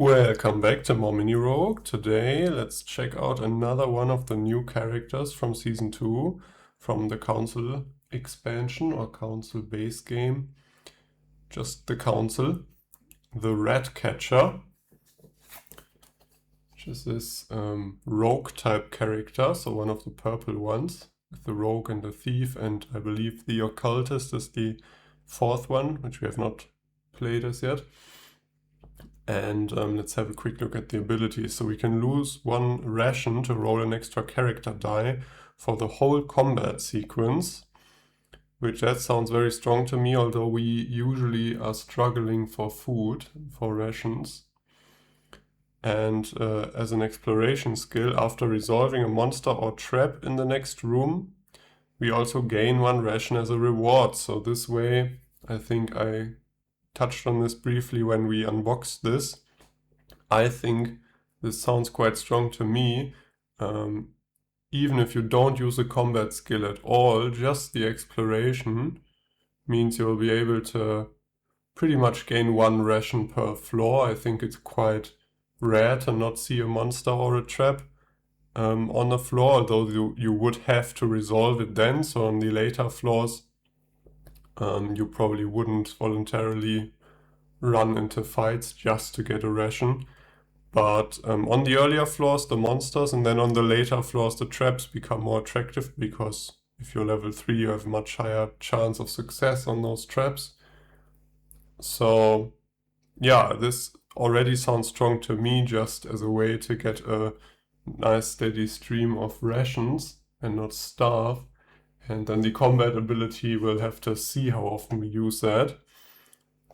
Welcome back to More Mini Rogue. Today let's check out another one of the new characters from Season 2 from the Council expansion or Council base game. Just the Council. The Ratcatcher, which is this rogue type character, so one of the purple ones, with the rogue and the thief, and I believe the occultist is the fourth one, which we have not played as yet. And let's have a quick look at the abilities. So we can lose one ration to roll an extra character die for the whole combat sequence, which that sounds very strong to me, although we usually are struggling for food, for rations. And as an exploration skill, after resolving a monster or trap in the next room, we also gain one ration as a reward. So this way, I think I touched on this briefly when we unboxed this. I think this sounds quite strong to me. Even if you don't use a combat skill at all, just the exploration means you'll be able to pretty much gain one ration per floor. I think it's quite rare to not see a monster or a trap on the floor, although you would have to resolve it then. So on the later floors, you probably wouldn't voluntarily run into fights just to get a ration. But on the earlier floors, the monsters, and then on the later floors, the traps become more attractive, because if you're level 3, you have a much higher chance of success on those traps. So yeah, this already sounds strong to me, just as a way to get a nice steady stream of rations and not starve. And then the combat ability, we'll have to see how often we use that.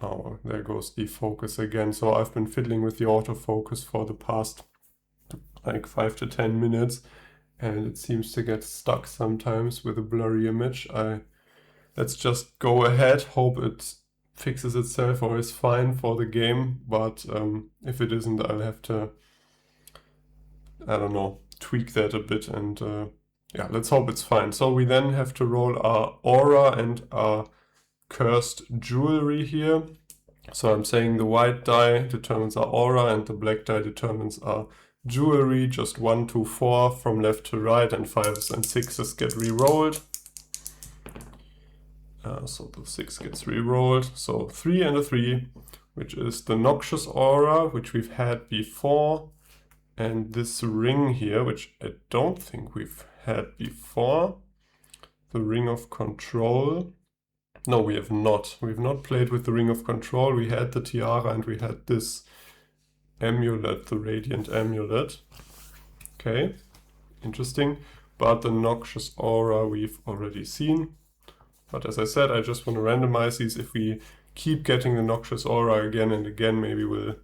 Oh, there goes the focus again. So I've been fiddling with the autofocus for the past like 5 to 10 minutes, and it seems to get stuck sometimes with a blurry image. Let's just go ahead, hope it fixes itself or is fine for the game, but if it isn't, I'll have to, I don't know, tweak that a bit, and yeah, let's hope it's fine. So we then have to roll our aura and our cursed jewelry here. So I'm saying the white die determines our aura and the black die determines our jewelry. Just 1, 2, 4 from left to right, and 5s and 6s get re-rolled. So the 6 gets re-rolled. So 3 and a 3, which is the Noxious Aura, which we've had before. And this ring here, which I don't think we've had before. The Ring of Control. No, we have not. We've not played with the Ring of Control. We had the Tiara and we had this amulet, the Radiant Amulet. Okay, interesting. But the Noxious Aura we've already seen. But as I said, I just want to randomize these. If we keep getting the Noxious Aura again and again, maybe we'll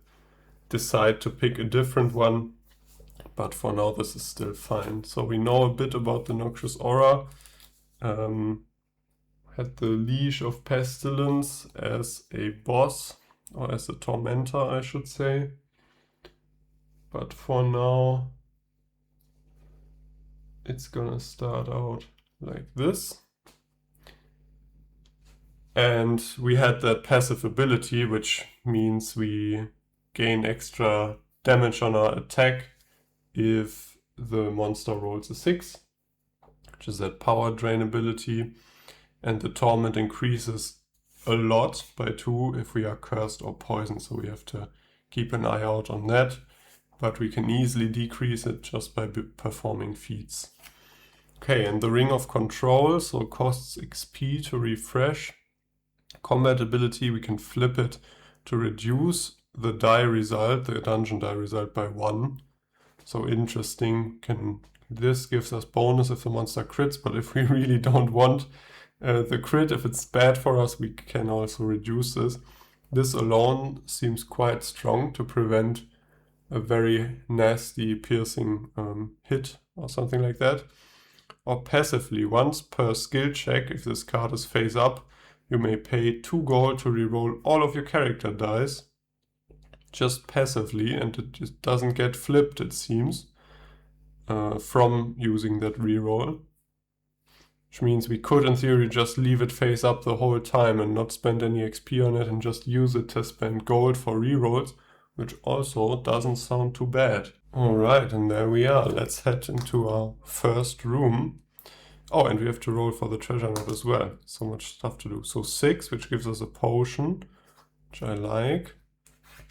decide to pick a different one. But for now, this is still fine. So we know a bit about the Noxious Aura. Had the Leash of Pestilence as a boss, or as a tormentor, I should say. But for now, it's gonna start out like this. And we had that passive ability, which means we gain extra damage on our attack if the monster rolls a 6, which is that power drain ability. And the torment increases a lot by 2 if we are cursed or poisoned, so we have to keep an eye out on that. But we can easily decrease it just by performing feats. Okay, and the Ring of Control, so costs XP to refresh. Combat ability, we can flip it to reduce the die result, the dungeon die result, by 1. So interesting. This gives us bonus if the monster crits, but if we really don't want the crit, if it's bad for us, we can also reduce this. This alone seems quite strong to prevent a very nasty piercing hit or something like that. Or passively, once per skill check, if this card is face up, you may pay 2 gold to reroll all of your character dice, just passively, and it just doesn't get flipped, it seems, from using that reroll. Which means we could, in theory, just leave it face up the whole time and not spend any XP on it and just use it to spend gold for rerolls. which also doesn't sound too bad. Alright, and there we are. Let's head into our first room. Oh, and we have to roll for the treasure map as well. So much stuff to do. So 6, which gives us a potion, which I like.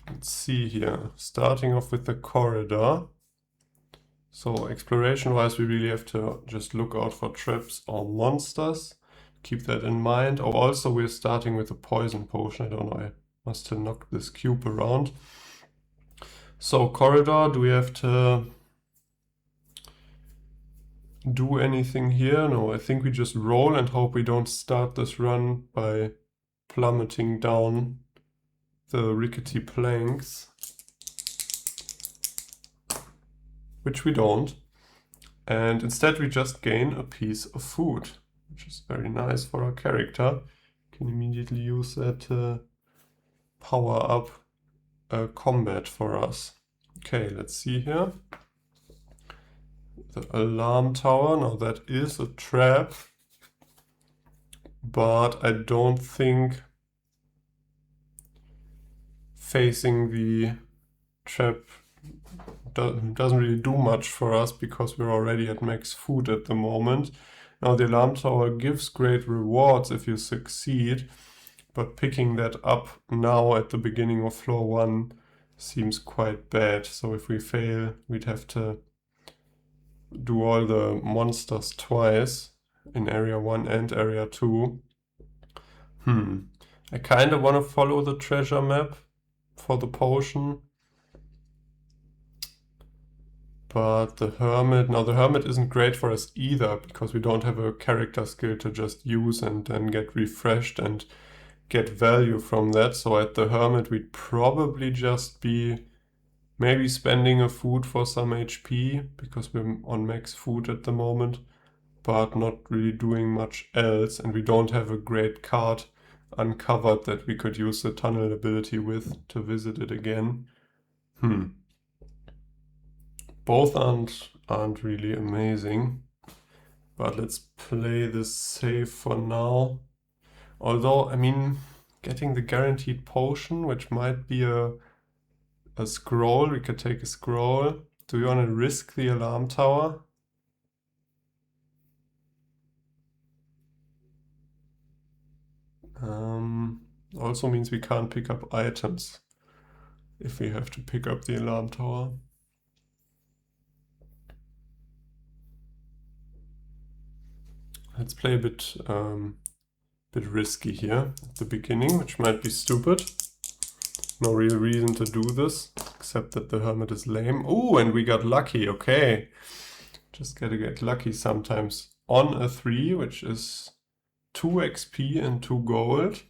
Let's see here. Starting off with the corridor. So exploration-wise, we really have to just look out for traps or monsters. Keep that in mind. Oh, also we're starting with a poison potion. I don't know, I must have knocked this cube around. So corridor, do we have to do anything here? No, I think we just roll and hope we don't start this run by plummeting down the rickety planks. Which we don't. And instead we just gain a piece of food, which is very nice for our character. Can immediately use that to power up combat for us. Okay, let's see here. The alarm tower, now that is a trap, but I don't think facing the trap doesn't really do much for us because we're already at max food at the moment. Now the alarm tower gives great rewards if you succeed, but picking that up now at the beginning of floor 1 seems quite bad. So if we fail, we'd have to do all the monsters twice in area 1 and area 2. I kind of want to follow the treasure map for the potion. But the hermit, now the hermit isn't great for us either because we don't have a character skill to just use and then get refreshed and get value from that. So at the hermit we'd probably just be maybe spending a food for some HP because we're on max food at the moment, but not really doing much else, and we don't have a great card uncovered that we could use the tunnel ability with to visit it again. Both aren't really amazing, but let's play this safe for now. Although, I mean, getting the guaranteed potion, which might be a scroll, we could take a scroll. Do you want to risk the alarm tower? Also means we can't pick up items if we have to pick up the alarm tower. Let's play a bit risky here at the beginning, which might be stupid. No real reason to do this, except that the hermit is lame. Oh, and we got lucky, okay. Just gotta get lucky sometimes. On a 3, which is 2 XP and 2 gold.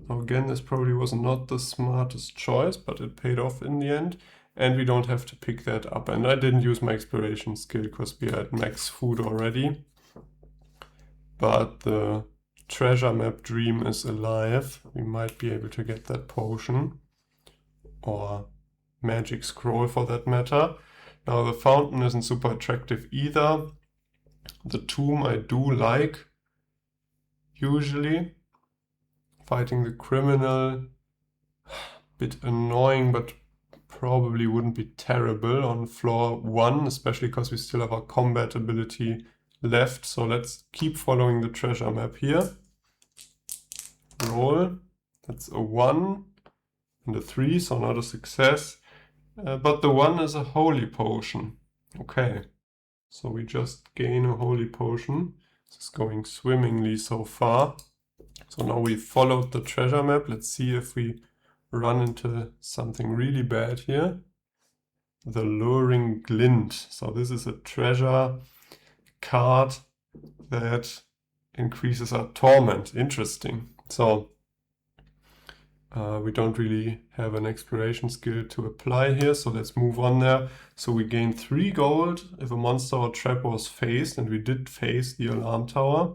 Now again, this probably was not the smartest choice, but it paid off in the end. And we don't have to pick that up. And I didn't use my exploration skill because we had max food already. But the treasure map dream is alive. We might be able to get that potion. Or magic scroll for that matter. Now the fountain isn't super attractive either. The tomb I do like, usually. Fighting the criminal, bit annoying, but probably wouldn't be terrible on floor 1, especially because we still have our combat ability left. So let's keep following the treasure map here. Roll, that's a 1 and a 3, so not a success. But the 1 is a holy potion. Okay, so we just gain a holy potion. This is going swimmingly so far. So now we followed the treasure map. Let's see if we run into something really bad here. The Luring Glint. So this is a treasure card that increases our torment. Interesting. So we don't really have an exploration skill to apply here, so let's move on there. So we gain 3 gold if a monster or trap was faced, and we did face the alarm tower.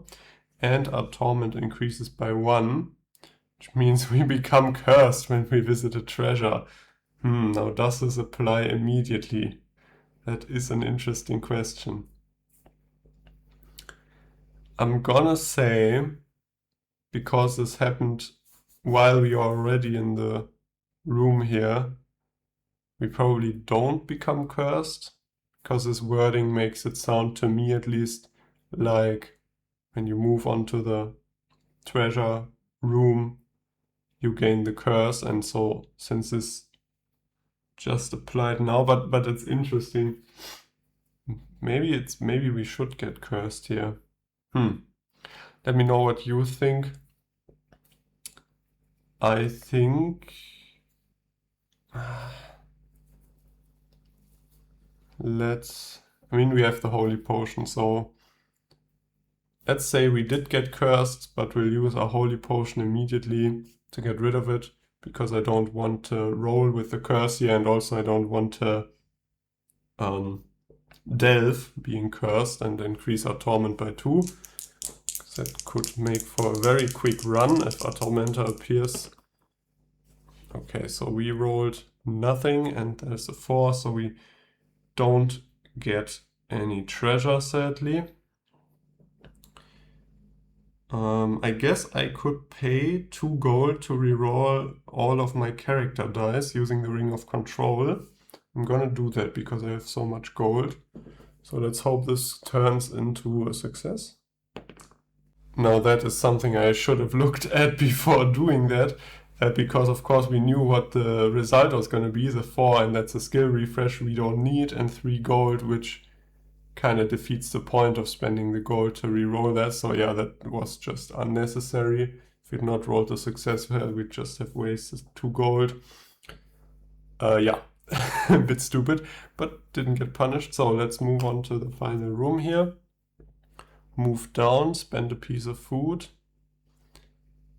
And our torment increases by 1, which means we become cursed when we visit a treasure. Now does this apply immediately? That is an interesting question. I'm gonna say, because this happened while we are already in the room here, we probably don't become cursed, because this wording makes it sound, to me at least, like when you move on to the treasure room, you gain the curse, and so since this just applied now, but it's interesting. Maybe we should get cursed here. Let me know what you think. I think I mean, we have the holy potion, so let's say we did get cursed, but we'll use our holy potion immediately to get rid of it, because I don't want to roll with the curse here, and also I don't want to delve being cursed and increase our torment by 2. That could make for a very quick run if our tormentor appears. Okay, so we rolled nothing and there's a 4, so we don't get any treasure, sadly. I guess I could pay 2 gold to reroll all of my character dice using the Ring of Control. I'm gonna do that because I have so much gold. So let's hope this turns into a success. Now that is something I should have looked at before doing that, because of course we knew what the result was going to be, the 4, and that's a skill refresh we don't need, and 3 gold, which kind of defeats the point of spending the gold to reroll that. So yeah, that was just unnecessary. If we'd not rolled a success, we'd just have wasted 2 gold. Yeah, a bit stupid, but didn't get punished. So let's move on to the final room here. Move down, spend a piece of food,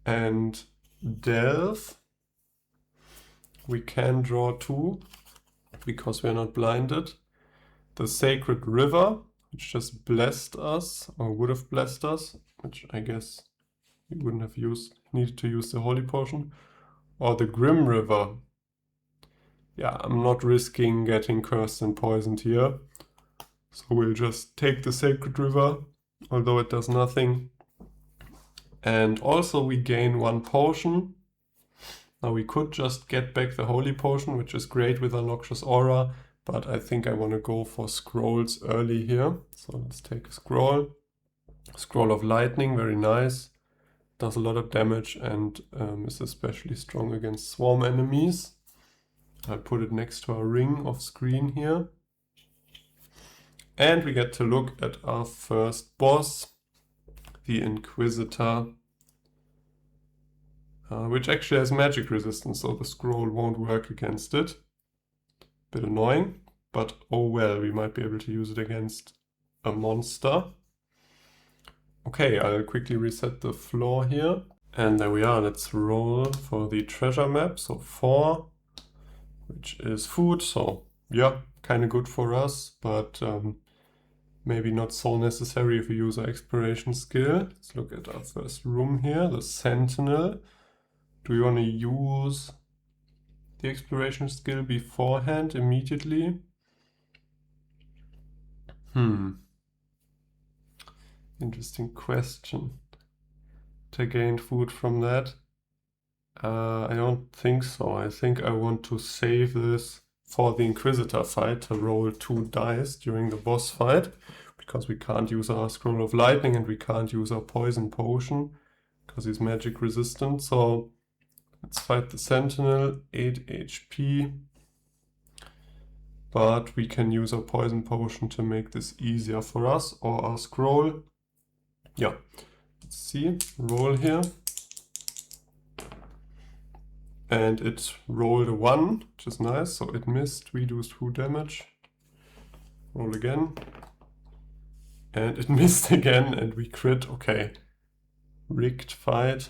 and delve. We can draw 2 because we're not blinded. The Sacred River, which just blessed us, or would have blessed us, which I guess we wouldn't have needed to use the Holy Potion. Or the Grim River. Yeah, I'm not risking getting cursed and poisoned here. So we'll just take the Sacred River, although it does nothing. And also we gain 1 potion. Now we could just get back the Holy Potion, which is great with our Noxious Aura, but I think I want to go for scrolls early here. So let's take a scroll. Scroll of Lightning, very nice. Does a lot of damage and is especially strong against swarm enemies. I'll put it next to our ring of screen here. And we get to look at our first boss, the Inquisitor, which actually has magic resistance, so the scroll won't work against it. Bit annoying, but oh well, we might be able to use it against a monster. Okay, I'll quickly reset the floor here. And there we are, let's roll for the treasure map. So 4, which is food, so yeah, kind of good for us, but maybe not so necessary if we use our exploration skill. Let's look at our first room here, the Sentinel. Do you want to use the exploration skill beforehand, immediately? Interesting question. To gain food from that? I don't think so. I think I want to save this for the Inquisitor fight, to roll 2 dice during the boss fight, because we can't use our Scroll of Lightning and we can't use our Poison Potion because he's magic resistant. So let's fight the Sentinel, 8 HP. But we can use our Poison Potion to make this easier for us, or our Scroll. Yeah, let's see, roll here. And it rolled a 1, which is nice, so it missed, reduced 2 damage. Roll again. And it missed again, and we crit. Okay, rigged fight.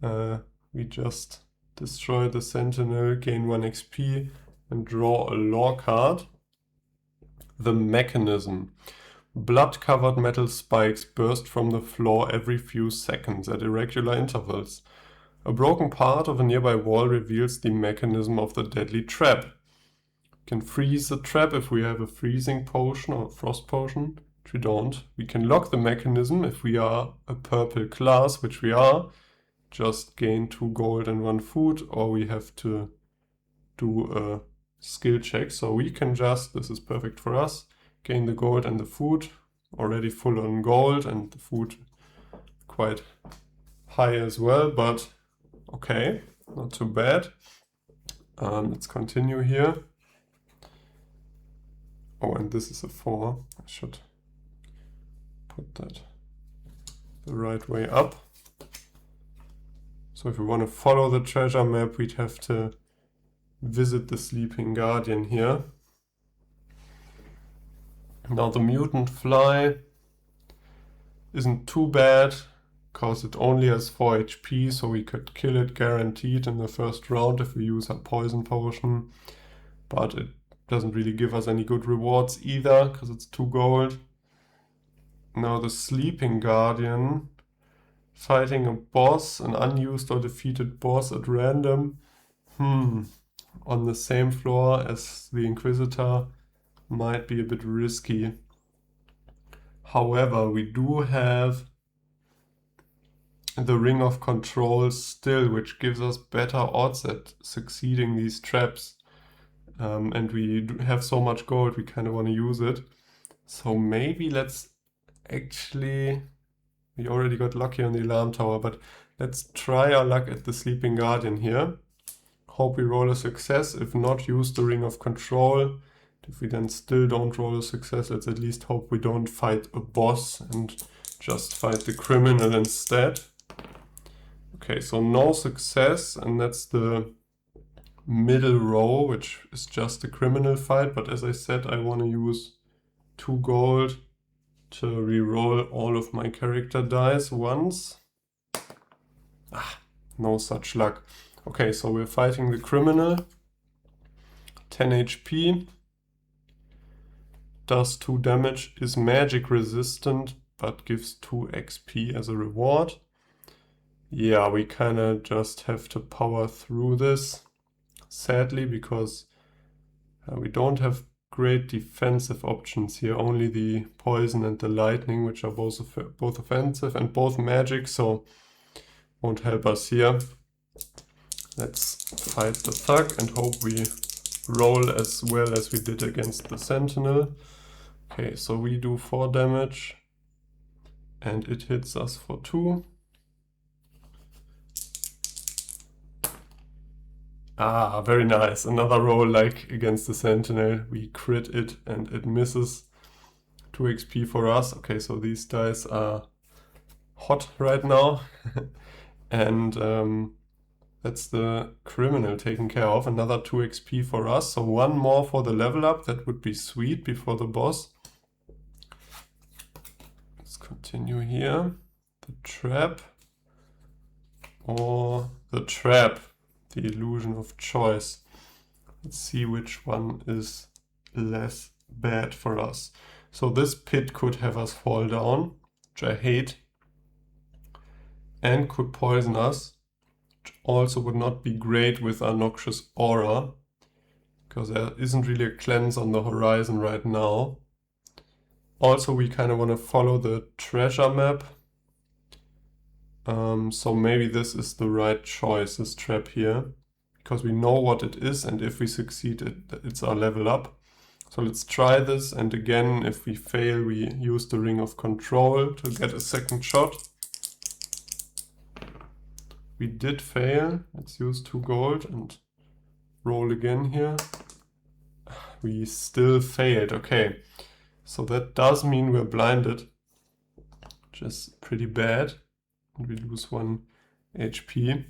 We just destroy the Sentinel, gain 1 XP, and draw a lore card. The Mechanism. Blood-covered metal spikes burst from the floor every few seconds at irregular intervals. A broken part of a nearby wall reveals the mechanism of the deadly trap. We can freeze the trap if we have a freezing potion or a frost potion, which we don't. We can lock the mechanism if we are a purple class, which we are. Just gain 2 gold and 1 food, or we have to do a skill check. So we can just, this is perfect for us, gain the gold and the food, already full on gold, and the food quite high as well, but okay, not too bad. Let's continue here. Oh, and this is a 4. I should put that the right way up. So if we want to follow the treasure map, we'd have to visit the Sleeping Guardian here. Now the mutant fly isn't too bad, because it only has 4 HP, so we could kill it guaranteed in the first round if we use our poison potion. But it doesn't really give us any good rewards either, because it's 2 gold. Now the Sleeping Guardian, fighting a boss, an unused or defeated boss at random, on the same floor as the Inquisitor, might be a bit risky. However, we do have the Ring of Control still, which gives us better odds at succeeding these traps. And we have so much gold, we kind of want to use it. So maybe let's actually... We already got lucky on the alarm tower, but let's try our luck at the Sleeping Guardian here. Hope we roll a success. If not, use the Ring of Control. If we then still don't roll a success, let's at least hope we don't fight a boss and just fight the criminal instead. Okay, so no success, and that's the middle row, which is just a criminal fight. But as I said, I want to use 2 gold to re-roll all of my character dice once. No such luck. Okay, so we're fighting the criminal. 10 HP. Does 2 damage, is magic resistant, but gives 2 XP as a reward. Yeah, we kind of just have to power through this, sadly, because we don't have great defensive options here. Only the poison and the lightning, which are both offensive and both magic, so won't help us here. Let's fight the thug and hope we roll as well as we did against the sentinel. Okay, so we do 4 damage and it hits us for 2. Ah, very nice. Another roll like against the sentinel. We crit it and it misses. 2 XP for us. Okay, so these dice are hot right now. And that's the criminal taken care of. Another 2 XP for us. So 1 more for the level up. That would be sweet before the boss. Let's continue here. The trap. Or the trap. The illusion of choice. Let's see which one is less bad for us. So this pit could have us fall down, which I hate, and could poison us, which also would not be great with our Noxious Aura, because there isn't really a cleanse on the horizon right now. Also, we kind of want to follow the treasure map. So maybe this is the right choice, this trap here, because we know what it is, and if we succeed, it's our level up. So let's try this, and again, if we fail, we use the Ring of Control to get a second shot. We did fail. Let's use 2 gold and roll again here. We still failed. Okay, so that does mean we're blinded, which is pretty bad. We lose 1 HP.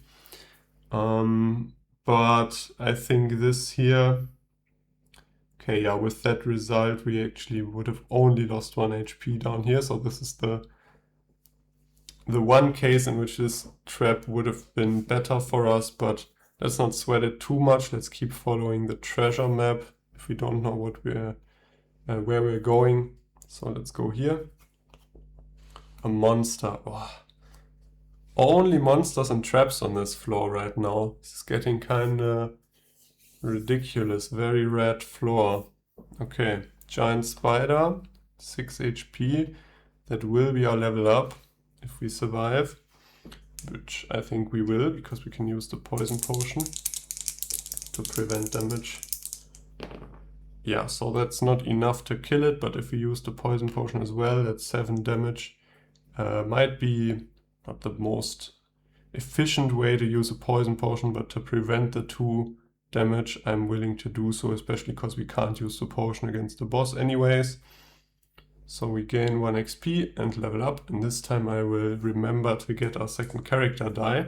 But I think this here... Okay, yeah, with that result, we actually would have only lost 1 HP down here. So this is the one case in which this trap would have been better for us. But let's not sweat it too much. Let's keep following the treasure map if we don't know what where we're going. So let's go here. A monster. Oh. Only monsters and traps on this floor right now. This is getting kinda ridiculous. Very red floor. Okay, giant spider, 6 HP. That will be our level up if we survive, which I think we will, because we can use the poison potion. to prevent damage. Yeah, so that's not enough to kill it, but if we use the poison potion as well, that's 7 damage. Might be not the most efficient way to use a poison potion, but to prevent the 2 damage, I'm willing to do so, especially because we can't use the potion against the boss anyways. So we gain 1 XP and level up, and this time I will remember to get our second character die.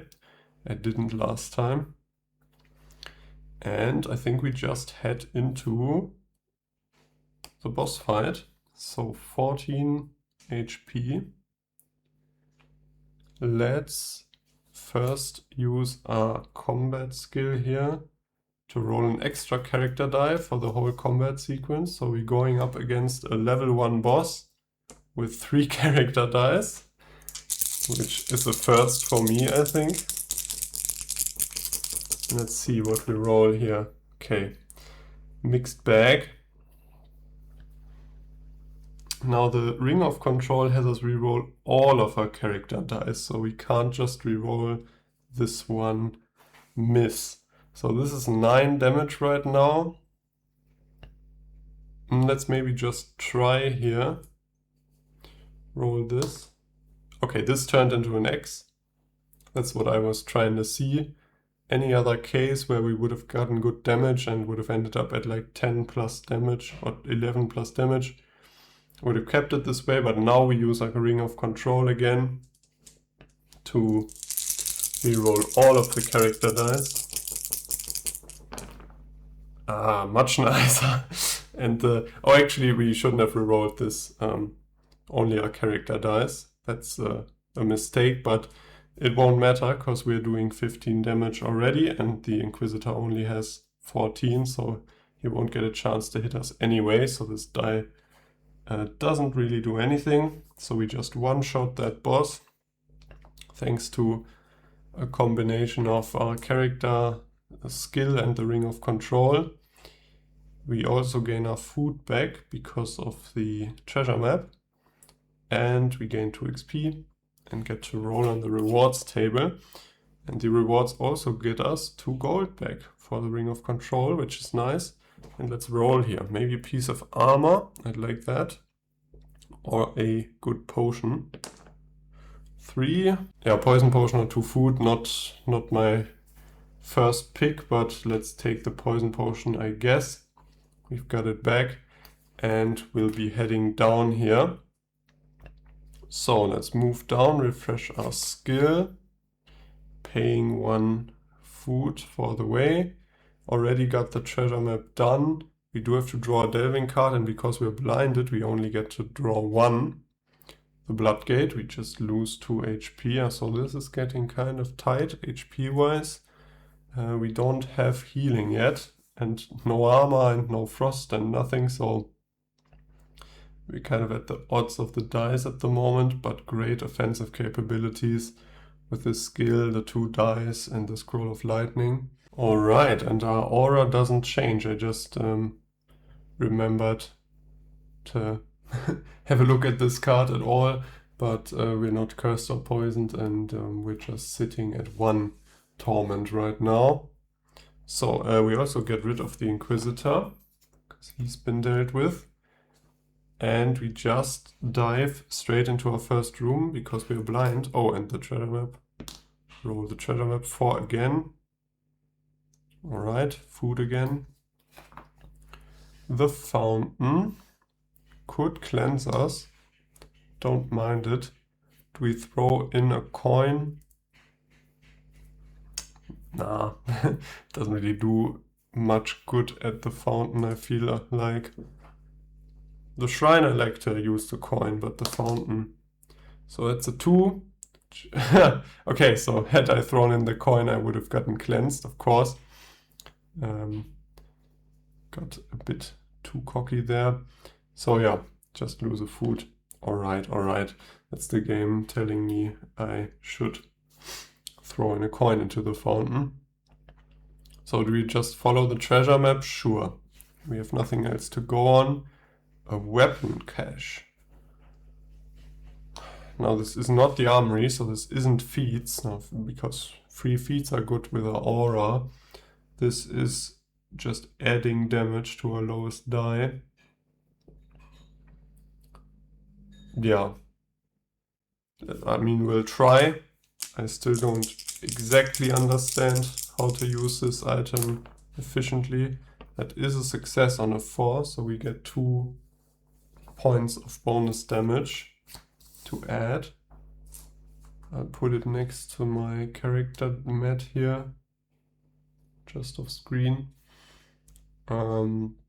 I didn't last time. And I think we just head into the boss fight. So 14 HP. Let's first use our combat skill here to roll an extra character die for the whole combat sequence. So we're going up against a level 1 boss with 3 character dice, which is a first for me, I think. Let's see what we roll here. Okay, mixed bag. Now the Ring of Control has us reroll all of our character dice, so we can't just reroll this one miss. So this is 9 damage right now. Let's maybe just try here. Roll this. Okay, this turned into an X. That's what I was trying to see. Any other case where we would have gotten good damage and would have ended up at like 10 plus damage or 11 plus damage, would have kept it this way, but now we use like a Ring of Control again to reroll all of the character dice. Ah, much nicer. And oh, actually we shouldn't have rerolled this, only our character dice. That's a mistake, but it won't matter because we're doing 15 damage already and the Inquisitor only has 14, so he won't get a chance to hit us anyway, so this die doesn't really do anything. So we just one-shot that boss thanks to a combination of our character skill and the Ring of Control. We also gain our food back because of the treasure map, and we gain 2 XP and get to roll on the rewards table. And the rewards also get us 2 gold back for the Ring of Control, which is nice. And let's roll here. Maybe a piece of armor, I'd like that. Or a good potion. 3. Yeah, poison potion or 2 food, not my first pick, but let's take the poison potion, I guess. We've got it back and we'll be heading down here. So let's move down, refresh our skill, paying 1 food for the way. Already got the treasure map done. We do have to draw a delving card, and because we're blinded, we only get to draw 1. The Bloodgate, we just lose 2 HP, so this is getting kind of tight HP-wise. We don't have healing yet, and no armor and no frost and nothing, so we're kind of at the odds of the dice at the moment, but great offensive capabilities with the skill, the 2 dice, and the Scroll of Lightning. Alright, and our aura doesn't change. I just remembered to have a look at this card at all, but we're not cursed or poisoned, and we're just sitting at 1 torment right now. So we also get rid of the Inquisitor, because he's been dealt with. And we just dive straight into our first room because we're blind. Oh, and the treasure map. Roll the treasure map 4 again. Alright, food again. The fountain could cleanse us. Don't mind it. Do we throw in a coin? Nah, doesn't really do much good at the fountain, I feel like. The shrine I like to use the coin, but the fountain. So that's a 2. Okay, so had I thrown in the coin, I would have gotten cleansed, of course. Got a bit too cocky there. So yeah, just lose a food. Alright. That's the game telling me I should throw in a coin into the fountain. So do we just follow the treasure map? Sure. We have nothing else to go on. A weapon cache. Now this is not the armory, so this isn't feats, because 3 feats are good with our aura. This is just adding damage to our lowest die. Yeah, I mean, we'll try. I still don't exactly understand how to use this item efficiently. That is a success on a 4, so we get 2 points of bonus damage to add. I'll put it next to my character mat here, just off screen.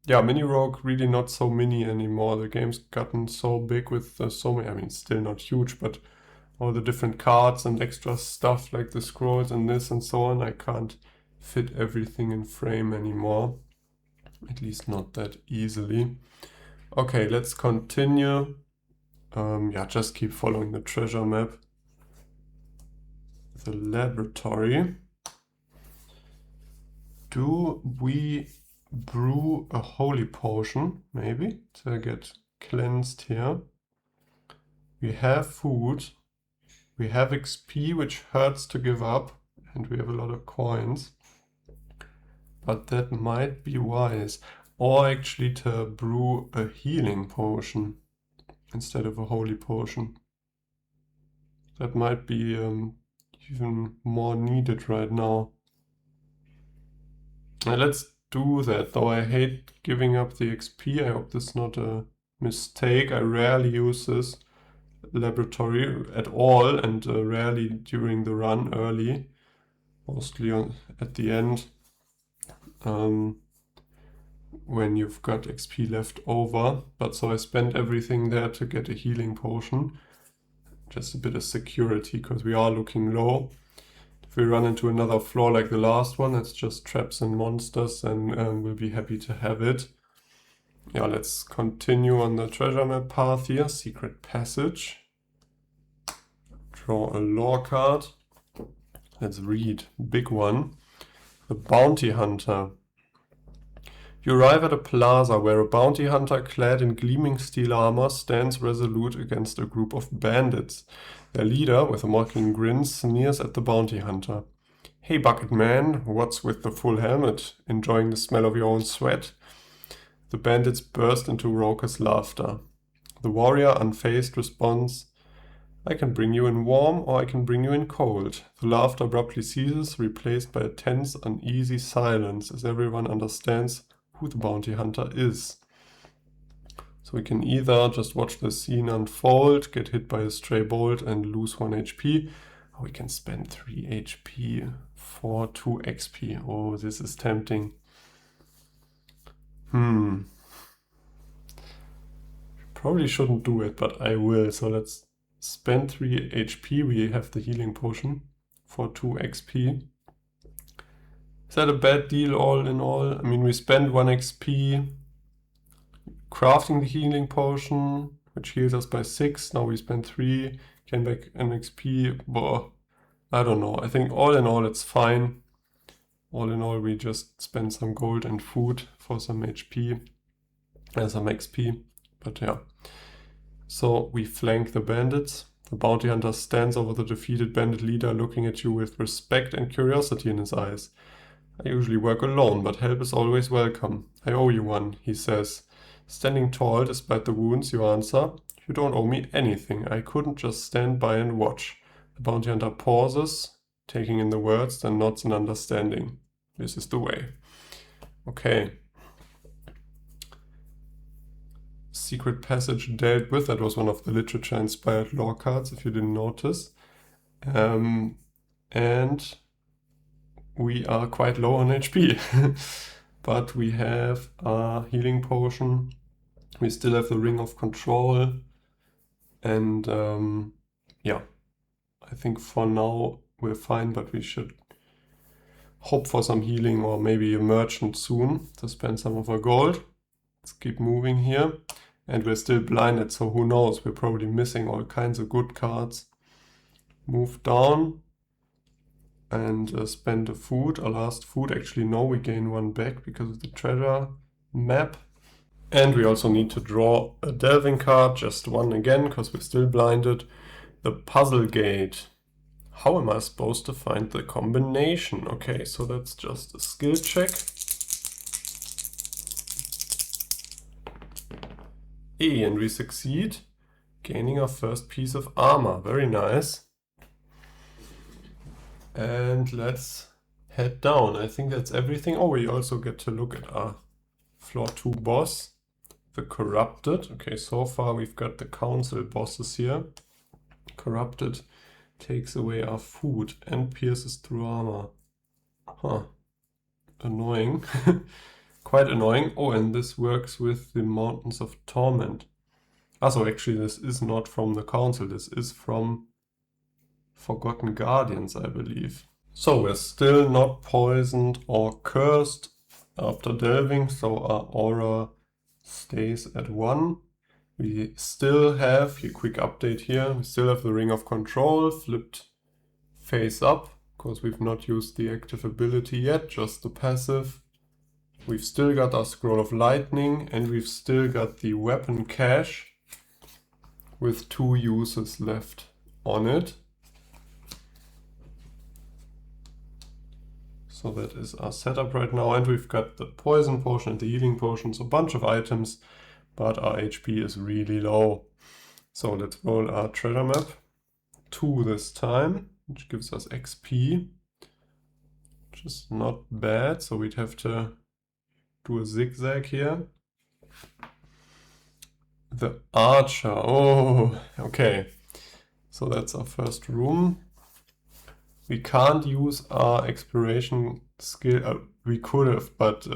Yeah, Mini Rogue really not so mini anymore. The game's gotten so big with so many, I mean, still not huge, but all the different cards and extra stuff like the scrolls and this and so on. I can't fit everything in frame anymore, at least not that easily. Okay, let's continue. Yeah, just keep following the treasure map. The laboratory. Do we brew a holy potion, maybe, to get cleansed here? We have food. We have XP, which hurts to give up, and we have a lot of coins. But that might be wise. Or actually to brew a healing potion instead of a holy potion. That might be even more needed right now. Let's do that, though I hate giving up the XP. I hope this is not a mistake. I rarely use this laboratory at all, and rarely during the run early, mostly at the end, when you've got XP left over. But so I spent everything there to get a healing potion, just a bit of security because we are looking low. If we run into another floor like the last one, it's just traps and monsters, and we'll be happy to have it. Yeah, let's continue on the treasure map path here. Secret passage. Draw a lore card. Let's read. Big one. The Bounty Hunter. You arrive at a plaza where a bounty hunter clad in gleaming steel armor stands resolute against a group of bandits. Their leader, with a mocking grin, sneers at the bounty hunter. Hey, bucket man, what's with the full helmet? Enjoying the smell of your own sweat? The bandits burst into raucous laughter. The warrior, unfazed, responds, I can bring you in warm or I can bring you in cold. The laughter abruptly ceases, replaced by a tense, uneasy silence as everyone understands who the bounty hunter is. So we can either just watch the scene unfold, get hit by a stray bolt and lose 1 HP, or we can spend 3 HP for 2 XP. Oh, this is tempting. Probably shouldn't do it, but I will. So let's spend 3 HP. We have the healing potion for 2 XP. Is that a bad deal all in all? I mean, we spend 1 XP crafting the healing potion, which heals us by 6. Now we spend 3, gain back an XP. But I don't know. I think all in all it's fine. All in all we just spend some gold and food for some HP and some XP. But yeah. So we flank the bandits. The bounty hunter stands over the defeated bandit leader, looking at you with respect and curiosity in his eyes. I usually work alone, but help is always welcome. I owe you one, he says. Standing tall despite the wounds, you answer, you don't owe me anything. I couldn't just stand by and watch. The bounty hunter pauses, taking in the words, then nods in understanding. This is the way. Okay. Secret passage dealt with. That was one of the literature-inspired lore cards, if you didn't notice. And we are quite low on HP. But we have a healing potion. We still have the Ring of Control. And yeah, I think for now we're fine, but we should hope for some healing or maybe a merchant soon to spend some of our gold. Let's keep moving here. And we're still blinded, so who knows? We're probably missing all kinds of good cards. Move down and spend the food. Our last food, actually no, we gain 1 back because of the treasure map. And we also need to draw a delving card, just 1 again, because we're still blinded. The puzzle gate. How am I supposed to find the combination? Okay, so that's just a skill check. and we succeed, gaining our first piece of armor. Very nice. And let's head down. I think that's everything. Oh, we also get to look at our floor 2 boss, the Corrupted. Okay, so far we've got the council bosses here. Corrupted takes away our food and pierces through armor. Huh. Annoying. Quite annoying. Oh, and this works with the Mountains of Torment. So actually this is not from the council. This is from Forgotten Guardians, I believe. So we're still not poisoned or cursed after delving, so our aura stays at 1. We still have, a quick update here, we still have the Ring of Control flipped face up, because we've not used the active ability yet, just the passive. We've still got our Scroll of Lightning, and we've still got the weapon cache with 2 uses left on it. So that is our setup right now, and we've got the poison potion and the healing potion, so a bunch of items, but our HP is really low. So let's roll our treasure map, 2 this time, which gives us XP, which is not bad, so we'd have to do a zigzag here. The Archer, oh, okay, so that's our first room. We can't use our exploration skill, we could have, but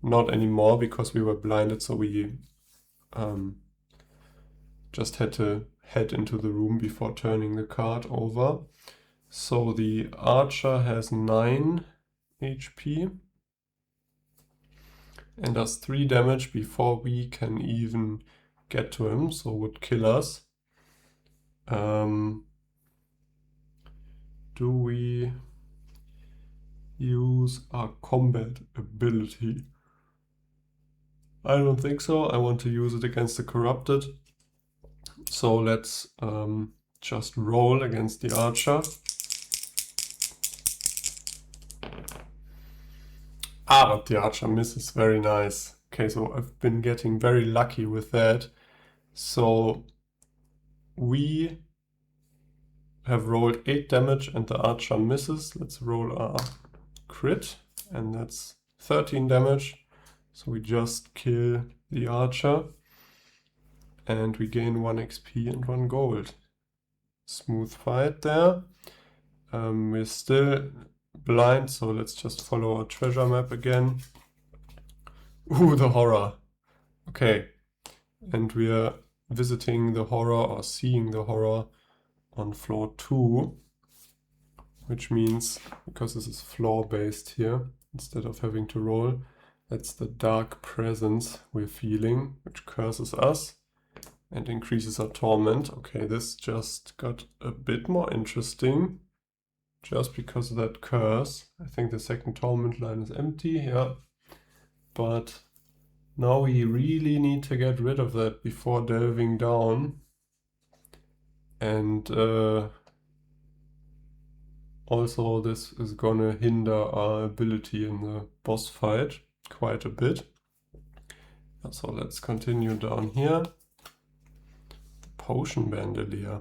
not anymore because we were blinded, so we just had to head into the room before turning the card over. So the Archer has 9 HP and does 3 damage before we can even get to him, so would kill us. Do we use our combat ability? I don't think so. I want to use it against the Corrupted. So let's just roll against the Archer. But the Archer misses. Very nice. Okay, so I've been getting very lucky with that. So we have rolled 8 damage and the Archer misses. Let's roll our crit, and that's 13 damage. So we just kill the Archer and we gain 1 XP and 1 gold. Smooth fight there. We're still blind, so let's just follow our treasure map again. Ooh, the horror. Okay, and we are visiting the horror, or seeing the horror, on floor 2, which means, because this is floor based here, instead of having to roll, that's the dark presence we're feeling, which curses us and increases our torment. Okay, this just got a bit more interesting, just because of that curse. I think the second torment line is empty, yeah, but now we really need to get rid of that before delving down. And also this is gonna hinder our ability in the boss fight quite a bit. So let's continue down here. The Potion Bandolier.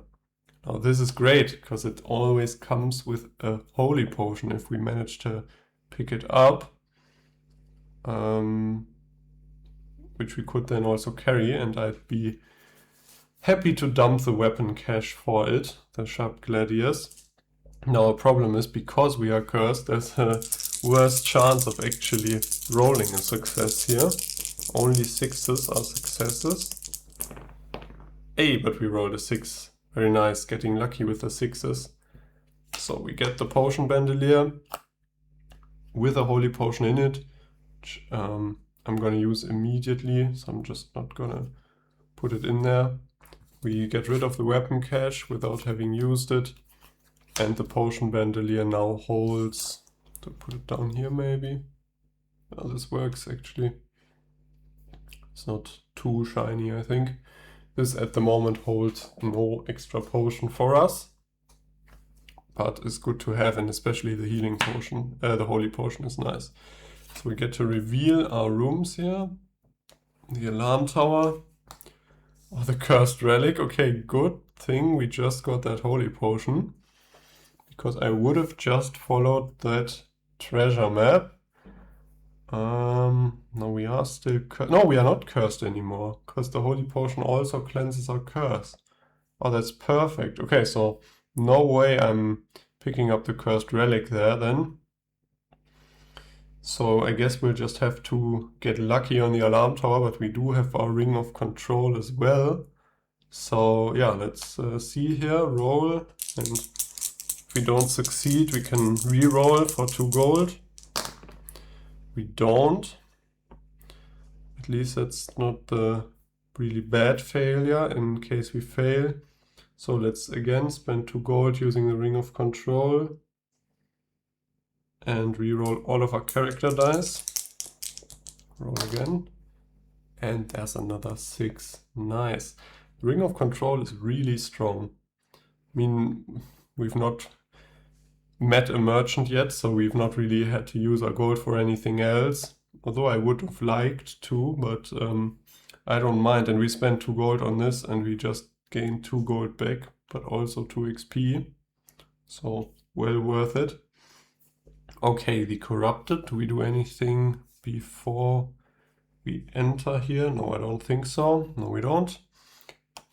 Now this is great, because it always comes with a holy potion if we manage to pick it up. Which we could then also carry, and I'd be happy to dump the weapon cache for it, the Sharp Gladius. Now a problem is, because we are cursed, there's a worse chance of actually rolling a success here. Only 6s are successes. But we rolled a 6. Very nice, getting lucky with the 6s. So we get the Potion Bandolier with a holy potion in it, which I'm gonna use immediately, so I'm just not gonna put it in there. We get rid of the weapon cache without having used it, and the Potion Bandolier now holds, to put it down here maybe. Well, this works actually. It's not too shiny, I think. This at the moment holds no extra potion for us, but is good to have, and especially the healing potion, the holy potion is nice. So we get to reveal our rooms here. The alarm tower, Oh, the cursed relic. Okay, good thing we just got that holy potion. Because I would have just followed that treasure map. No, we are still no, we are not cursed anymore. Because the holy potion also cleanses our curse. Oh, that's perfect. Okay, so no way I'm picking up the cursed relic there then. So I guess we'll just have to get lucky on the alarm tower, but we do have our ring of control as well. So yeah, let's see here, roll, and if we don't succeed, we can re-roll for 2 gold. We don't. At least that's not the really bad failure in case we fail. So let's again spend 2 gold using the ring of control and re-roll all of our character dice. Roll again. And there's another 6. Nice. The ring of control is really strong. I mean, we've not met a merchant yet, so we've not really had to use our gold for anything else. Although I would have liked to, but I don't mind. And we spent 2 gold on this and we just gained 2 gold back, but also 2 XP. So well worth it. Okay, the corrupted. Do we do anything before we enter here? No, I don't think so. No, we don't.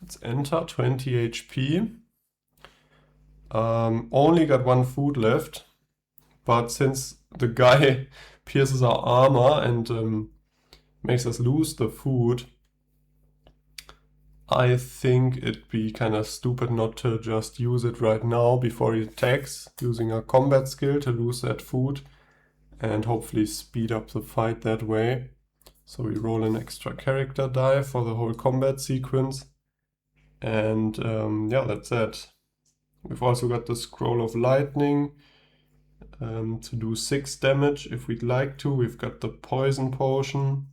Let's enter, 20 HP. Only got 1 food left, but since the guy pierces our armor and makes us lose the food, I think it'd be kind of stupid not to just use it right now before he attacks, using a combat skill to lose that food and hopefully speed up the fight that way. So we roll an extra character die for the whole combat sequence. And yeah, that's it. We've also got the Scroll of Lightning to do 6 damage if we'd like to. We've got the Poison Potion.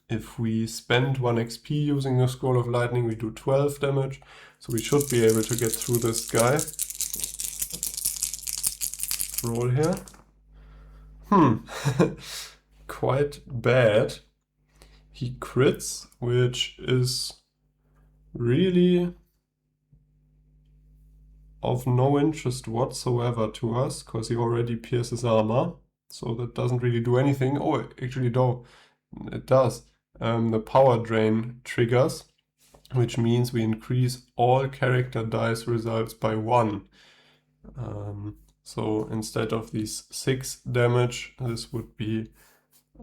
If we spend 1 XP using the Scroll of Lightning, we do 12 damage. So we should be able to get through this guy. Roll here. Quite bad. He crits, which is really of no interest whatsoever to us, because he already pierces armor. So that doesn't really do anything. Oh, actually, though, it does. The power drain triggers, which means we increase all character dice results by 1. So instead of these 6 damage, this would be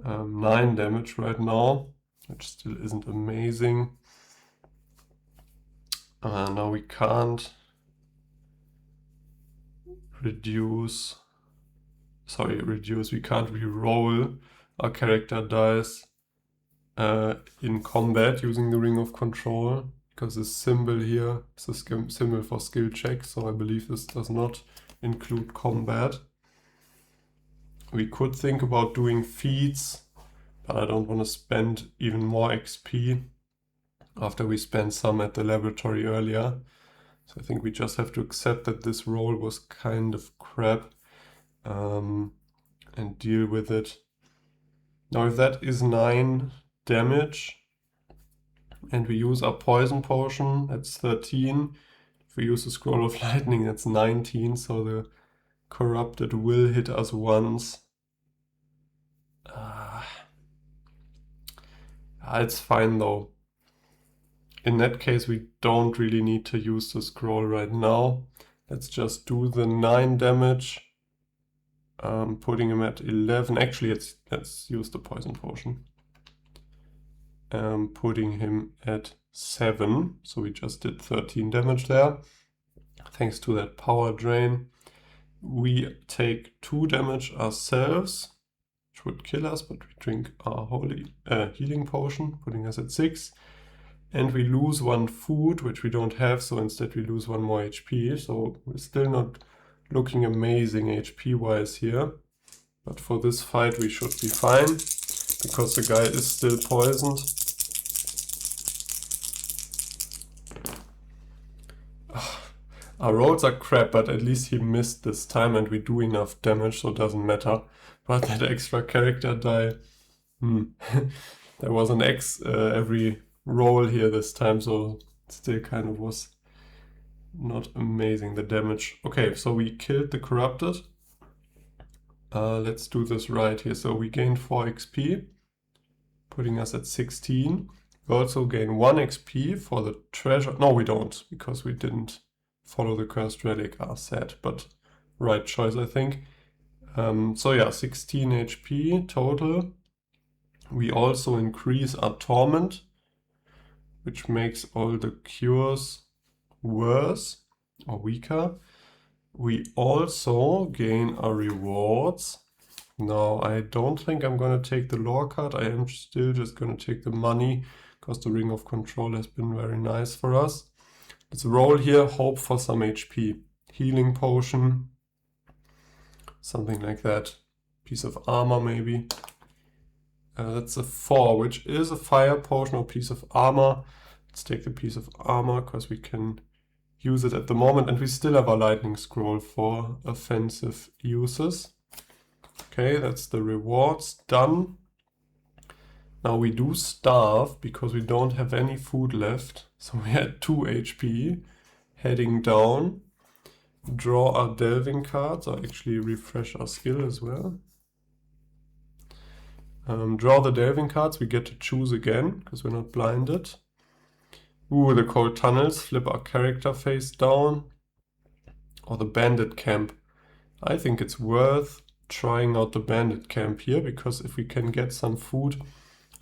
9 damage right now, which still isn't amazing. Now we can't reduce, we can't re-roll our character dice in combat using the Ring of Control, because this symbol here is a symbol for skill check, so I believe this does not include combat. We could think about doing feats, but I don't want to spend even more XP after we spent some at the laboratory earlier. So I think we just have to accept that this roll was kind of crap and deal with it. Now if that is 9 damage and we use our poison potion, that's 13. If we use the Scroll of Lightning, that's 19, so the corrupted will hit us once. It's fine though. In that case, we don't really need to use the scroll right now. Let's just do the 9 damage, putting him at 11. Actually, let's use the poison potion. Putting him at 7. So we just did 13 damage there. Thanks to that power drain. We take 2 damage ourselves, which would kill us, but we drink our holy healing potion, putting us at 6. And we lose 1 food, which we don't have, so instead we lose 1 more HP. So we're still not looking amazing HP-wise here. But for this fight we should be fine, because the guy is still poisoned. Our rolls are crap, but at least he missed this time and we do enough damage, so it doesn't matter. But that extra character die... There was an X every roll here this time, so still kind of was not amazing, the damage. Okay, so we killed the Corrupted. Let's do this right here. So we gained 4 XP, putting us at 16. We also gain 1 XP for the treasure. No, we don't, because we didn't follow the cursed relic. Sad, but right choice, I think. So yeah, 16 HP total. We also increase our torment, which makes all the cures worse or weaker. We also gain our rewards. Now, I don't think I'm going to take the lore card. I am still just going to take the money, because the Ring of Control has been very nice for us. Let's roll here, hope for some HP. Healing potion, something like that. Piece of armor maybe. That's a 4, which is a fire potion or piece of armor. Let's take the piece of armor, because we can use it at the moment, and we still have our lightning scroll for offensive uses. Okay, that's the rewards done. Now we do starve because we don't have any food left. So we had 2 HP. Heading down, draw our delving cards, or actually refresh our skill as well. Draw the delving cards, we get to choose again because we're not blinded. Ooh, the cold tunnels, flip our character face down. Or the bandit camp. I think it's worth trying out the bandit camp here, because if we can get some food,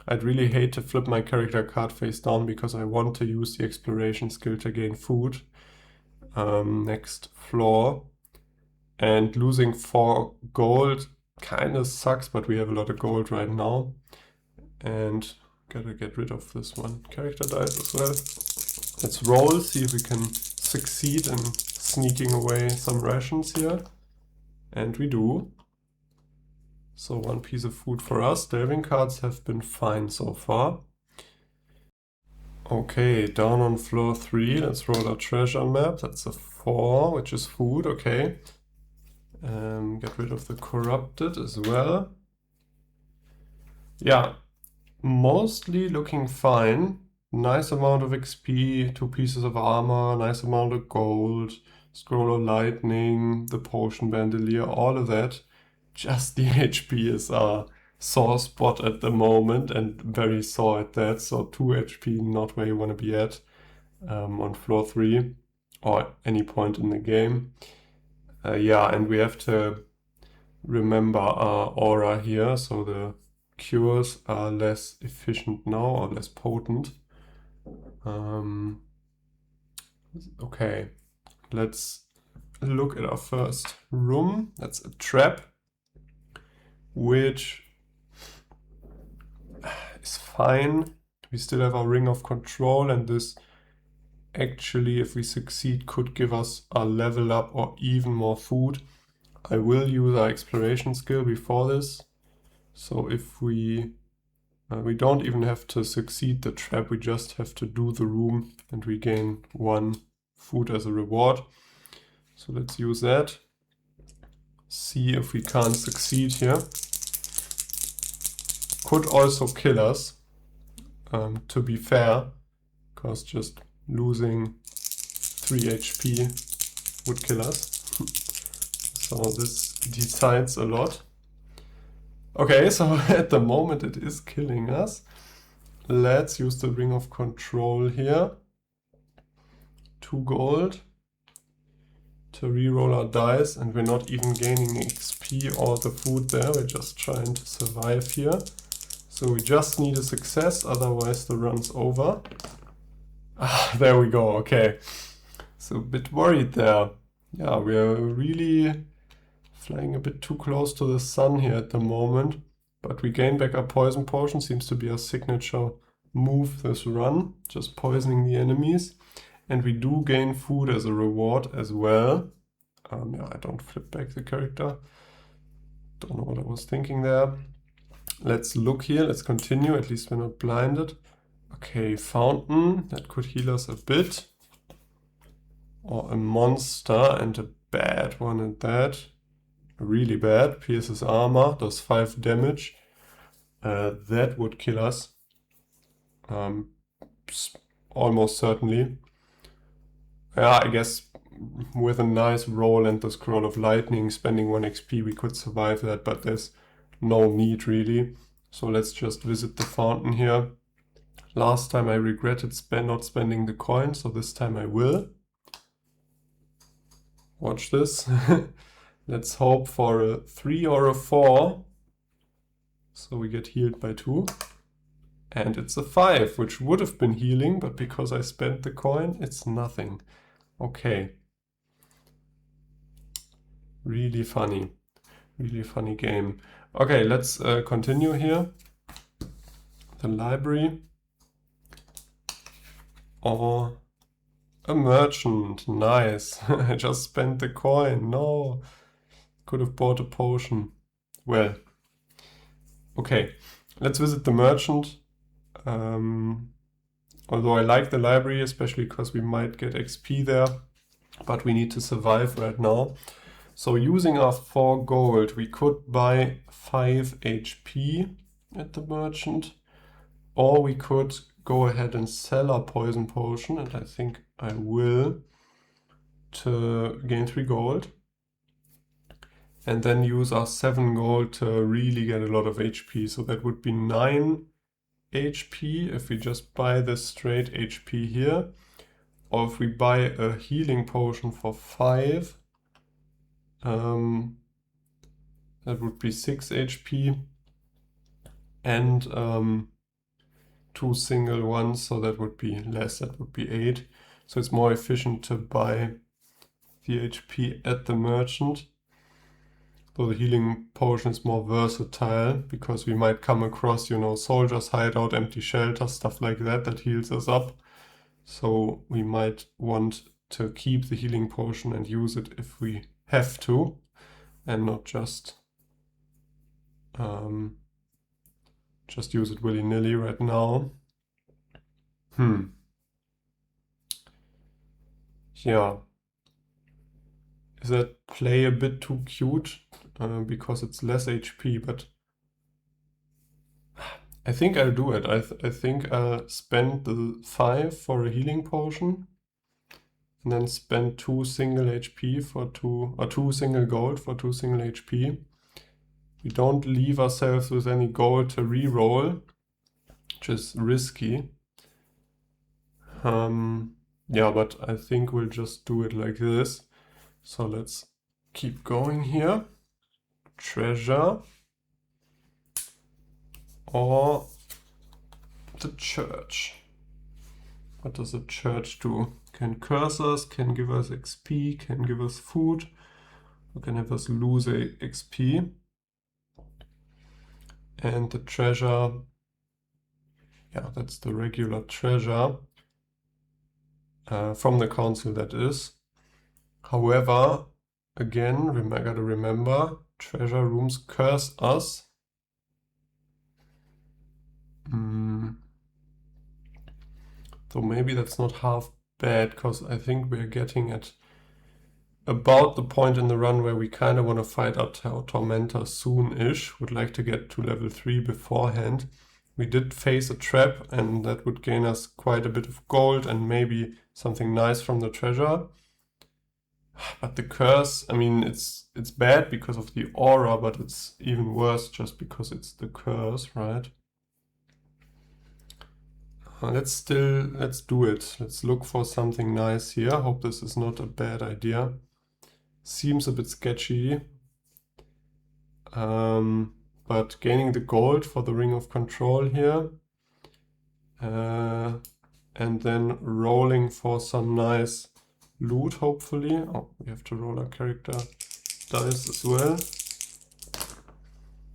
I'd really hate to flip my character card face down, because I want to use the exploration skill to gain food. Next floor. And losing 4 gold kind of sucks, but we have a lot of gold right now. And gotta get rid of this one character dice as well. Let's roll, see if we can succeed in sneaking away some rations here. And we do. So 1 piece of food for us. Delving cards have been fine so far. Okay, down on floor 3, let's roll our treasure map. That's a 4, which is food, okay. Get rid of the corrupted as well. Yeah, mostly looking fine. Nice amount of XP, 2 pieces of armor, nice amount of gold, scroll of lightning, the potion bandolier, all of that. Just the HP is our sore spot at the moment, and very sore at that. So 2 HP, not where you want to be at on floor 3 or any point in the game. Yeah, and we have to remember our aura here, so the cures are less efficient now, or less potent. Okay, let's look at our first room. That's a trap, which is fine. We still have our Ring of Control, and this actually, if we succeed, could give us a level up or even more food. I will use our exploration skill before this. So if we don't even have to succeed the trap, we just have to do the room, and we gain 1 food as a reward. So let's use that. See if we can't succeed here. Could also kill us, to be fair, because just losing 3 HP would kill us. So this decides a lot. Okay, so at the moment it is killing us. Let's use the Ring of Control here. 2 gold to reroll our dice, and we're not even gaining XP or the food there. We're just trying to survive here. So we just need a success, otherwise the run's over. There we go, okay. So a bit worried there. Yeah, we're really flying a bit too close to the sun here at the moment. But we gain back our poison potion, seems to be our signature move this run, just poisoning the enemies. And we do gain food as a reward as well. Yeah, I don't flip back the character. Don't know what I was thinking there. Let's look here, let's continue, at least we're not blinded. Okay, fountain, that could heal us a bit. Or a monster, and a bad one at that. Really bad, pierces armor, does 5 damage. That would kill us. almost certainly. Yeah, I guess with a nice roll and the Scroll of Lightning, spending 1 XP, we could survive that, but there's no need really. So let's just visit the fountain here. Last time I regretted not spending the coin, so this time I will. Watch this. Let's hope for a 3 or a 4. So we get healed by 2. And it's a 5, which would have been healing, but because I spent the coin, it's nothing. Okay. Really funny game. Okay, let's continue here. The library. Or a merchant. Nice. I just spent the coin. No. Could have bought a potion. Well. Okay. Let's visit the merchant. Although I like the library, especially because we might get XP there. But we need to survive right now. So using our 4 gold, we could buy 5 HP at the merchant. Or we could go ahead and sell our poison potion, and I think I will, to gain 3 gold. And then use our 7 gold to really get a lot of HP. So that would be 9 HP if we just buy the straight HP here. Or if we buy a healing potion for 5, that would be 6 HP. And 2 single ones, so that would be less, that would be 8. So it's more efficient to buy the HP at the merchant. Though the healing potion is more versatile, because we might come across, you know, soldiers, hideout, empty shelter, stuff like that, that heals us up. So we might want to keep the healing potion and use it if we have to, and not just use it willy-nilly right now. Yeah. Is that play a bit too cute? Because it's less HP, but I think I'll do it. I think I'll spend the 5 for a healing potion, and then spend 2 single HP for 2, or 2 single gold for 2 single HP. We don't leave ourselves with any gold to re-roll, which is risky. Yeah, but I think we'll just do it like this. So let's keep going here. Treasure. Or the church. What does a church do? Can curse us, can give us XP, can give us food, or can have us lose a XP. And the treasure, yeah, that's the regular treasure. From the council, that is. However, again, I gotta remember, treasure rooms curse us. So maybe that's not half bad, because I think we're getting at about the point in the run where we kind of want to fight our Tormentor soon-ish. Would like to get to level 3 beforehand. We did face a trap, and that would gain us quite a bit of gold and maybe something nice from the treasure. But the curse, I mean, it's bad because of the aura, but it's even worse just because it's the curse, right? Let's do it. Let's look for something nice here. Hope this is not a bad idea. Seems a bit sketchy. But gaining the gold for the Ring of Control here. And then rolling for some nice loot, hopefully. Oh, we have to roll our character dice as well.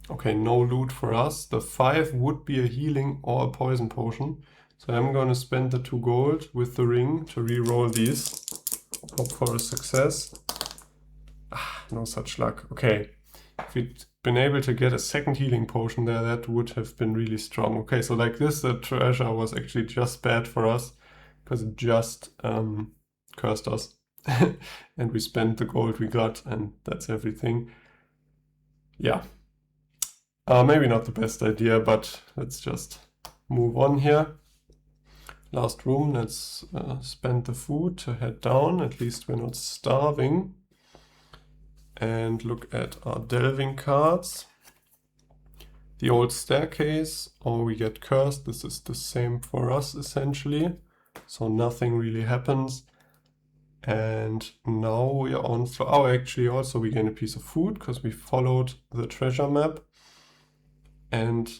Okay, no loot for us. The 5 would be a healing or a poison potion. So I'm going to spend the 2 gold with the ring to re-roll these. Hope for a success. No such luck. Okay, if we'd been able to get a second healing potion there, that would have been really strong. Okay, so like this, the treasure was actually just bad for us, because it just cursed us. And we spent the gold we got, and that's everything. Yeah. Maybe not the best idea, but let's just move on here. Last room, let's spend the food to head down, at least we're not starving. And look at our delving cards. The old staircase, or we get cursed, this is the same for us essentially. So nothing really happens. And now we are on floor. Oh, actually also we gain a piece of food because we followed the treasure map. And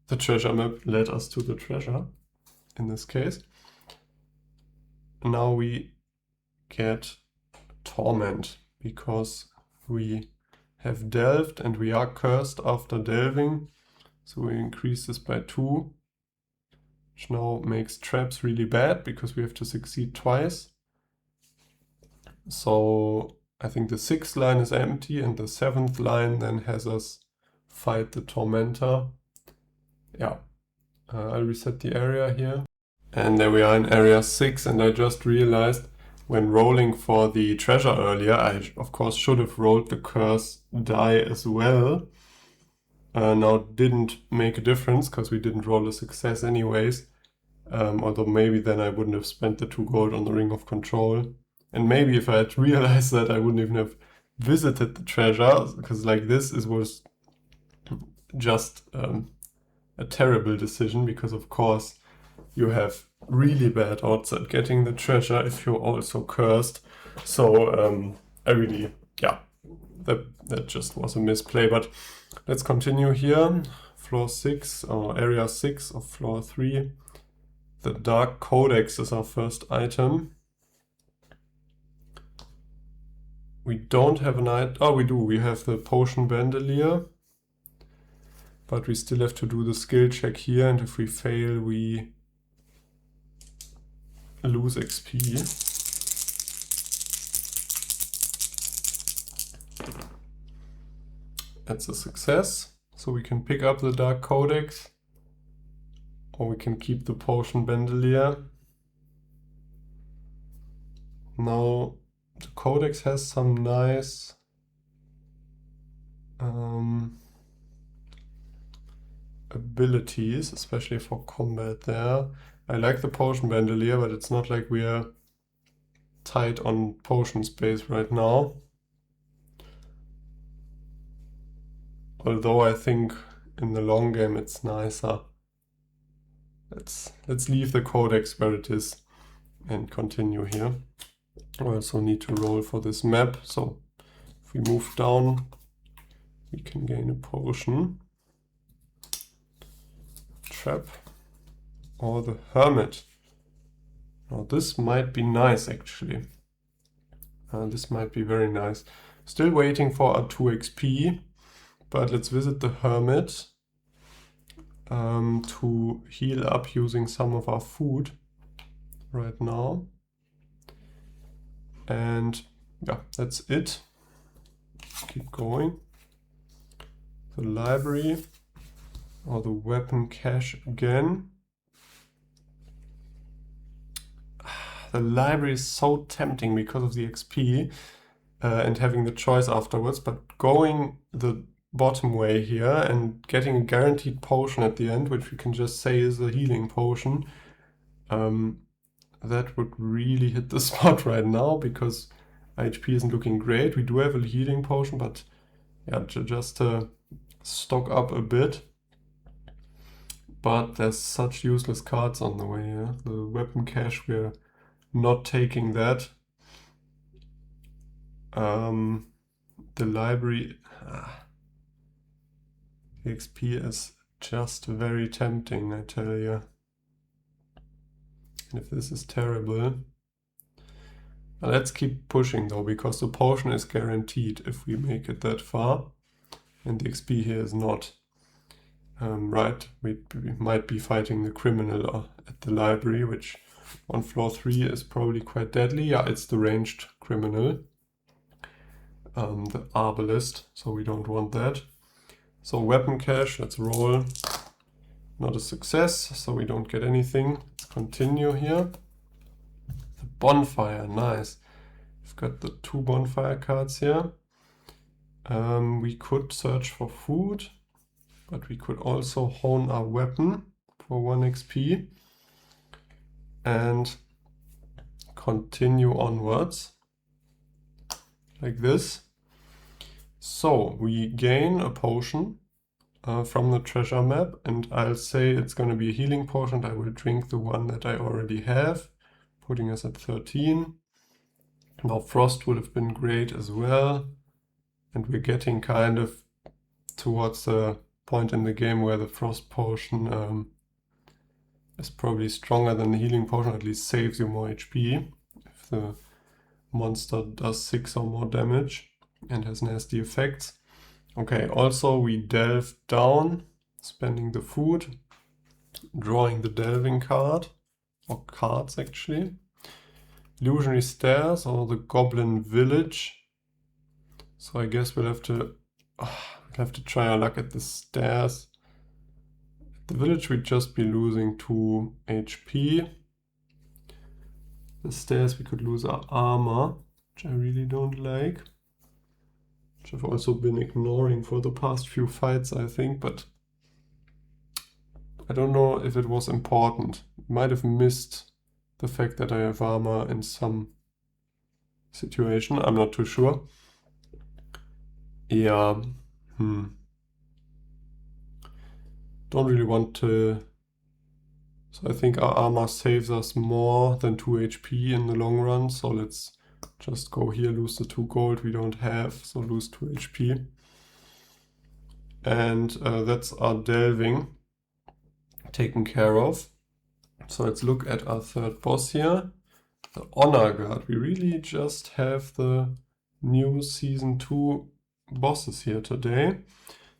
the treasure map led us to the treasure in this case. Now we get torment because we have delved and we are cursed after delving. So we increase this by 2, which now makes traps really bad because we have to succeed twice. So I think the 6th line is empty and the 7th line then has us fight the tormentor. Yeah, I'll reset the area here. And there we are in area 6, and I just realized when rolling for the treasure earlier, I of course should have rolled the curse die as well. Now it didn't make a difference because we didn't roll a success anyways. Although maybe then I wouldn't have spent the 2 gold on the Ring of Control. And maybe if I had realized that, I wouldn't even have visited the treasure, because like this was just a terrible decision, because of course you have really bad odds at getting the treasure if you're also cursed. So I really, yeah, that just was a misplay. But let's continue here. Floor 6, or area 6 of floor 3. The Dark Codex is our first item. We don't have an item. Oh, we do. We have the Potion Bandolier. But we still have to do the skill check here, and if we fail, we lose XP. That's a success. So we can pick up the Dark Codex, or we can keep the Potion Bandolier. Now, the Codex has some nice abilities, especially for combat there. I like the Potion Bandolier, but it's not like we are tight on potion space right now. Although I think in the long game it's nicer. Let's leave the Codex where it is and continue here. I also need to roll for this map, so if we move down, we can gain a potion. Trap. Or the Hermit. Now this might be nice actually. This might be very nice. Still waiting for our 2 XP, but let's visit the Hermit to heal up using some of our food right now. And yeah, that's it. Keep going. The library, or the weapon cache again. The library is so tempting because of the XP and having the choice afterwards, but going the bottom way here and getting a guaranteed potion at the end, which we can just say is a healing potion, that would really hit the spot right now, because HP isn't looking great. We do have a healing potion, but yeah, just to stock up a bit. But there's such useless cards on the way. Yeah? The weapon cache, we're not taking that. The library, the XP is just very tempting, I tell you. And if this is terrible, let's keep pushing though, because the potion is guaranteed if we make it that far, and the XP here is not. Right, we might be fighting the criminal at the library, which on floor 3 is probably quite deadly. Yeah, it's the ranged criminal, the arbalist, so we don't want that. So weapon cache, let's roll. Not a success, so we don't get anything. Let's continue here. The bonfire, nice. We've got the 2 bonfire cards here. We could search for food, but we could also hone our weapon for 1 XP. and continue onwards like this. So we gain a potion from the treasure map, and I'll say it's going to be a healing potion. I will drink the one that I already have, putting us at 13. Now frost would have been great as well, and we're getting kind of towards the point in the game where the frost potion is probably stronger than the healing potion, at least saves you more HP if the monster does 6 or more damage and has nasty effects. Okay, also we delve down, spending the food, drawing the delving card, or cards actually. Illusionary Stairs or the Goblin Village. So I guess we'll have to try our luck at the stairs. At the village we'd just be losing 2 HP. The stairs we could lose our armor, which I really don't like. Which I've also been ignoring for the past few fights, I think, but I don't know if it was important. Might have missed the fact that I have armor in some situation. I'm not too sure. Yeah. Don't really want to... So I think our armor saves us more than 2 HP in the long run. So let's just go here, lose the 2 gold we don't have. So lose 2 HP. And that's our delving taken care of. So let's look at our third boss here. The Honor Guard. We really just have the new Season 2 bosses here today.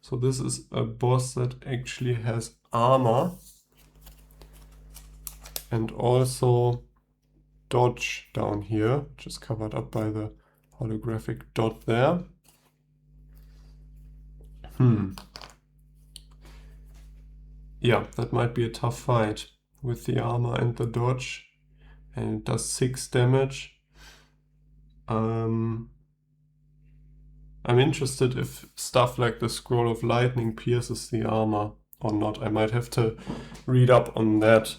So this is a boss that actually has armor and also dodge down here, which is covered up by the holographic dot there. Yeah, that might be a tough fight with the armor and the dodge, and it does 6 damage. I'm interested if stuff like the Scroll of Lightning pierces the armor or not. I might have to read up on that.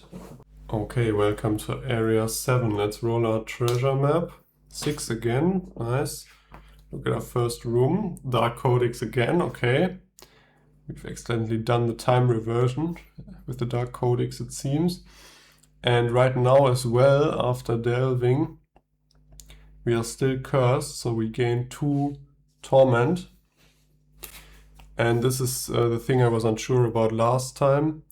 Okay, welcome to Area 7. Let's roll our treasure map. 6 again, nice. Look at our first room. Dark Codex again, okay. We've accidentally done the time reversion with the Dark Codex, it seems. And right now as well, after delving, we are still cursed, so we gain 2 torment. And this is the thing I was unsure about last time,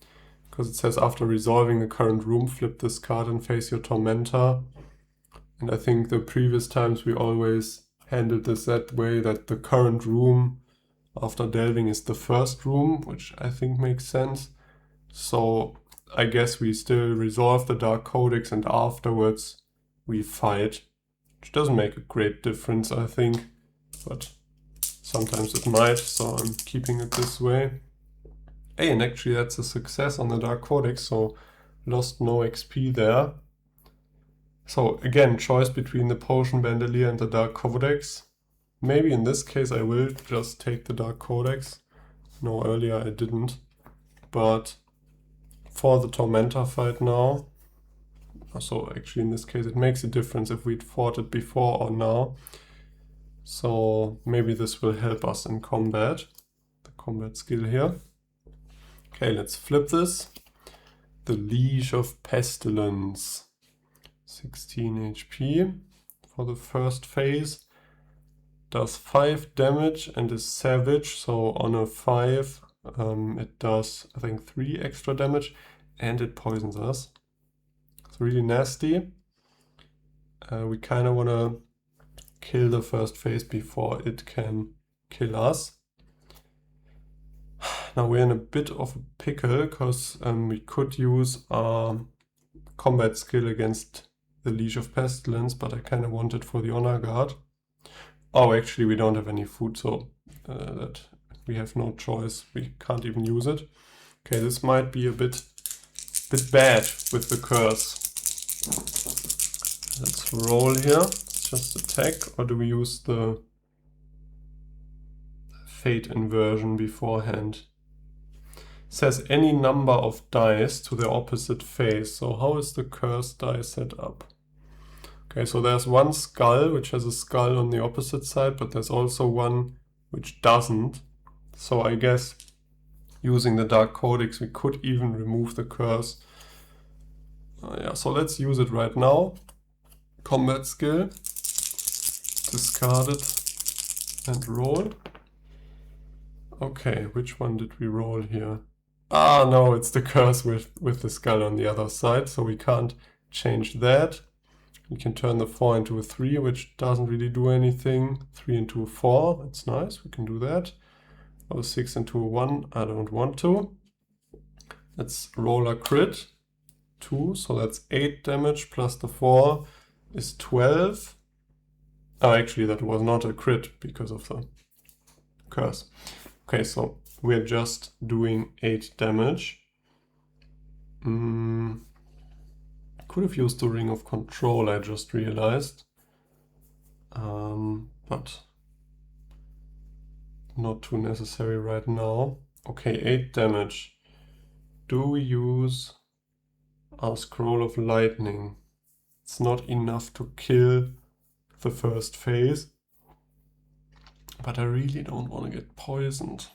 because it says after resolving the current room, flip this card and face your tormentor. And I think the previous times we always handled this that way, that the current room after delving is the first room, which I think makes sense. So I guess we still resolve the Dark Codex and afterwards we fight, which doesn't make a great difference, I think, but sometimes it might, so I'm keeping it this way. Hey, and actually that's a success on the Dark Codex, so lost no XP there. So again, choice between the Potion Bandolier and the Dark Codex. Maybe in this case I will just take the Dark Codex. No, earlier I didn't. But for the Tormentor fight now, so actually in this case it makes a difference if we'd fought it before or now. So maybe this will help us in combat, the combat skill here. Okay, let's flip this. The Leash of Pestilence. 16 HP for the first phase. Does 5 damage and is savage, so on a 5 it does, I think, 3 extra damage and it poisons us. It's really nasty. We kind of want to kill the first phase before it can kill us. Now we're in a bit of a pickle because we could use our combat skill against the Leash of Pestilence, but I kind of want it for the Honor Guard. Oh, actually we don't have any food, so that we have no choice. We can't even use it. Okay, this might be a bit bad with the curse. Let's roll here. Let's just attack, or do we use the fate inversion beforehand? says any number of dice to their opposite face. So how is the cursed die set up? Okay, so there's one skull which has a skull on the opposite side, but there's also one which doesn't. So I guess using the Dark Codex we could even remove the curse. Yeah, so let's use it right now. Combat skill, discard it and roll. Okay, which one did we roll here? Ah, no, it's the curse with the skull on the other side, so we can't change that. We can turn the 4 into a 3, which doesn't really do anything. 3 into a 4, that's nice, we can do that. Oh, 6 into a 1, I don't want to. Let's roll a crit. 2, so that's 8 damage plus the 4 is 12. Oh, actually that was not a crit because of the curse. Okay, so we're just doing 8 damage. Could have used the Ring of Control, I just realized. But not too necessary right now. Okay, 8 damage. Do we use our Scroll of Lightning? It's not enough to kill the first phase. But I really don't want to get poisoned.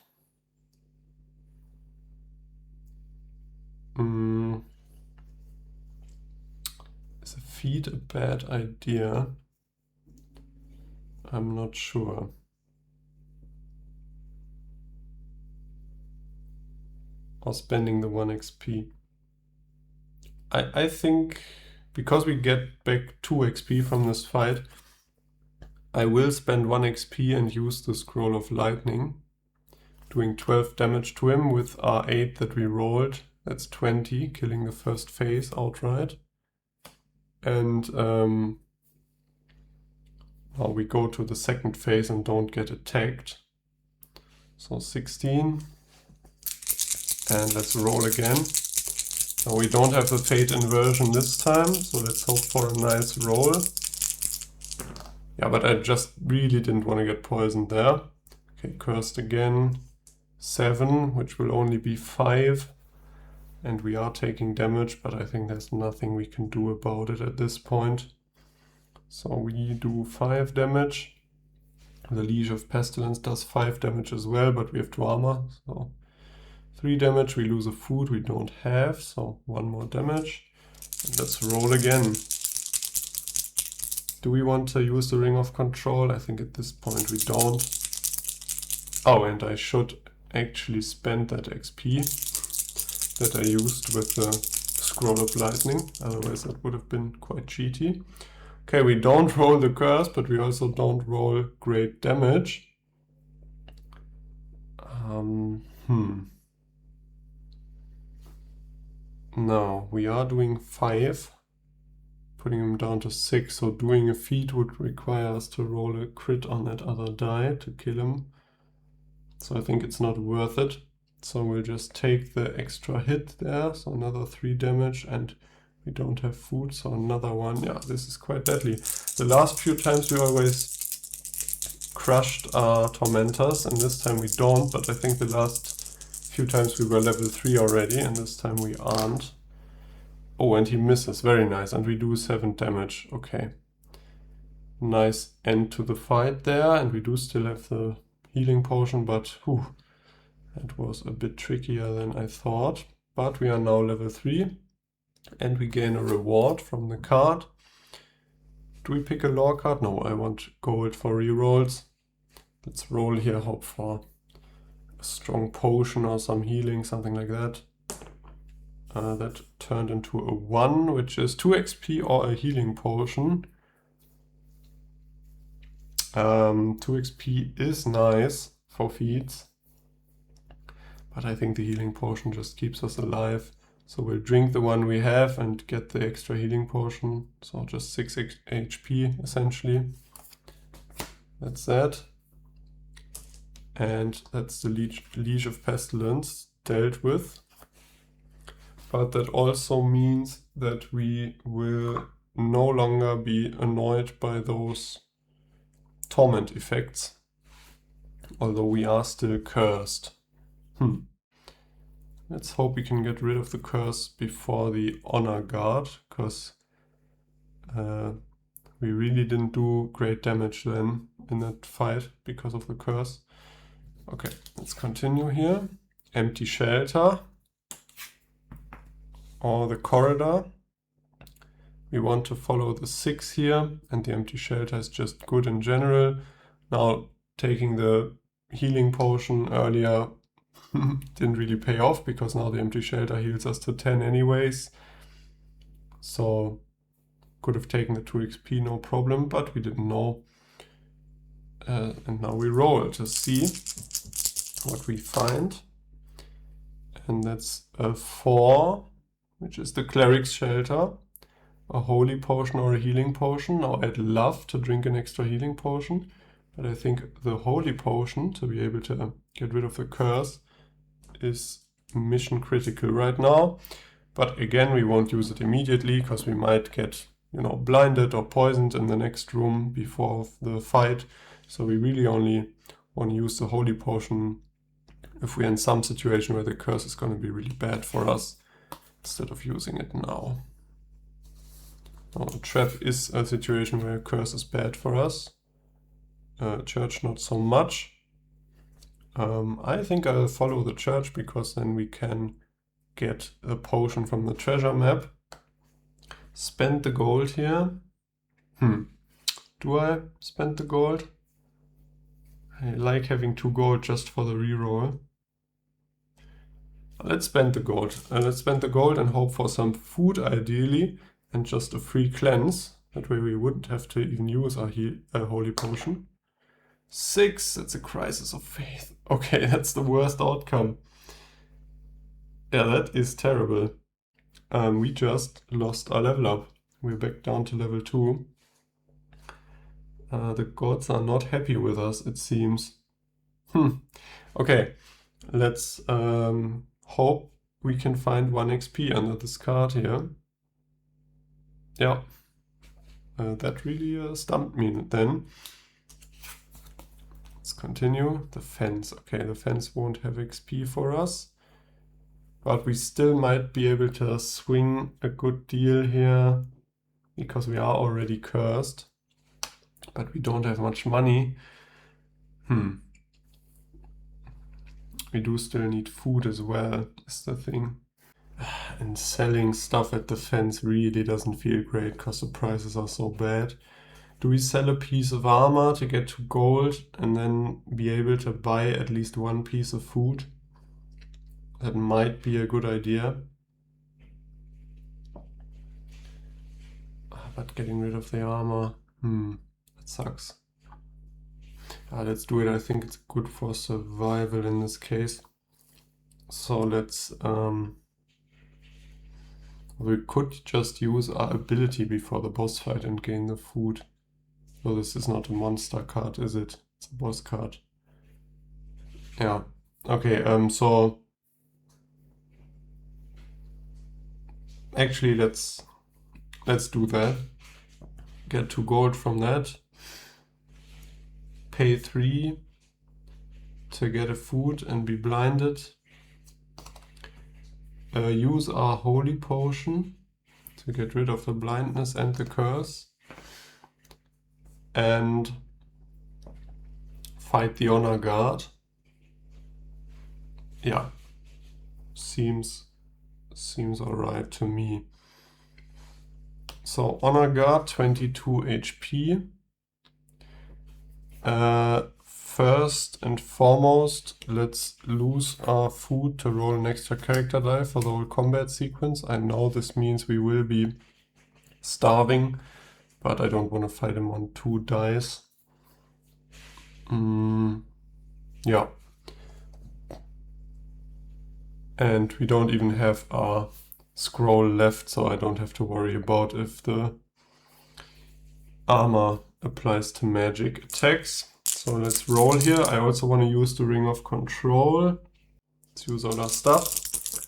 Is a feat a bad idea? I'm not sure. Or spending the 1 XP. I think because we get back 2 XP from this fight, I will spend 1 XP and use the Scroll of Lightning, doing 12 damage to him with our 8 that we rolled. That's 20, killing the first phase outright. And now we go to the second phase and don't get attacked. So 16. And let's roll again. Now we don't have the fate inversion this time, so let's hope for a nice roll. Yeah, but I just really didn't want to get poisoned there. Okay, cursed again. 7, which will only be 5. And we are taking damage, but I think there's nothing we can do about it at this point. So we do 5 damage. The Leash of Pestilence does 5 damage as well, but we have 2 armor. So 3 damage, we lose a food we don't have, so 1 more damage. And let's roll again. Do we want to use the Ring of Control? I think at this point we don't. Oh, and I should actually spend that XP that I used with the Scroll of Lightning, otherwise that would have been quite cheaty. Okay, we don't roll the curse, but we also don't roll great damage. No, we are doing 5, putting him down to 6, so doing a feat would require us to roll a crit on that other die to kill him. So I think it's not worth it. So we'll just take the extra hit there, so another 3 damage, and we don't have food, so another 1. Yeah, this is quite deadly. The last few times we always crushed our tormentors, and this time we don't, but I think the last few times we were level 3 already, and this time we aren't. Oh, and he misses, very nice, and we do 7 damage, okay. Nice end to the fight there, and we do still have the healing potion, but whew, that was a bit trickier than I thought. But we are now level 3, and we gain a reward from the card. Do we pick a lore card? No, I want gold for rerolls. Let's roll here, hope for a strong potion or some healing, something like that. That turned into a 1, which is 2 XP or a healing potion. 2 XP is nice for feats, but I think the healing potion just keeps us alive. So we'll drink the one we have and get the extra healing potion. So just 6 HP essentially. That's that. And that's the Leash of Pestilence dealt with. But that also means that we will no longer be annoyed by those torment effects, although we are still cursed. Let's hope we can get rid of the curse before the honor guard, because we really didn't do great damage then in that fight because of the curse. Okay, let's continue here. Empty shelter. Or the corridor. We want to follow the 6 here, and the empty shelter is just good in general. Now, taking the healing potion earlier didn't really pay off, because now the empty shelter heals us to 10 anyways. So, could have taken the 2 XP, no problem, but we didn't know. And now we roll to see what we find. And that's a 4, which is the cleric's shelter. A holy potion or a healing potion. Now I'd love to drink an extra healing potion, but I think the holy potion, to be able to get rid of the curse, is mission critical right now. But again, we won't use it immediately, because we might get, you know, blinded or poisoned in the next room before the fight. So we really only want to use the holy potion if we're in some situation where the curse is going to be really bad for us, instead of using it now. Now, a trap is a situation where a curse is bad for us. Church not so much. I think I'll follow the church, because then we can get a potion from the treasure map. Spend the gold here. Do I spend the gold? I like having 2 gold just for the reroll. Let's spend the gold. Let's spend the gold and hope for some food ideally, and just a free cleanse. That way we wouldn't have to even use our holy potion. 6, that's a crisis of faith. Okay, that's the worst outcome. Yeah, that is terrible. We just lost our level up. We're back down to level 2. The gods are not happy with us, it seems. Okay, let's hope we can find 1 XP under this card here. Yeah, that really stumped me then. Let's continue. The fence. Okay, the fence won't have XP for us, but we still might be able to swing a good deal here, because we are already cursed, but we don't have much money. We do still need food as well, is the thing. And selling stuff at the fence really doesn't feel great, because the prices are so bad. Do we sell a piece of armor to get 2 gold and then be able to buy at least 1 piece of food? That might be a good idea. But getting rid of the armor, that sucks. Let's do it. I think it's good for survival in this case. So let's... we could just use our ability before the boss fight and gain the food. So this is not a monster card, is it? It's a boss card. Yeah. Okay, so... Actually, let's do that. Get 2 gold from that. Pay 3 to get a food and be blinded. Use our holy potion to get rid of the blindness and the curse. And fight the honor guard. Yeah, seems alright to me. So honor guard, 22 HP. First and foremost, let's lose our food to roll an extra character die for the whole combat sequence. I know this means we will be starving, but I don't want to fight him on 2 dice. Yeah. And we don't even have our scroll left, so I don't have to worry about if the armor applies to magic attacks. So let's roll here. I also want to use the Ring of Control. Let's use all our stuff.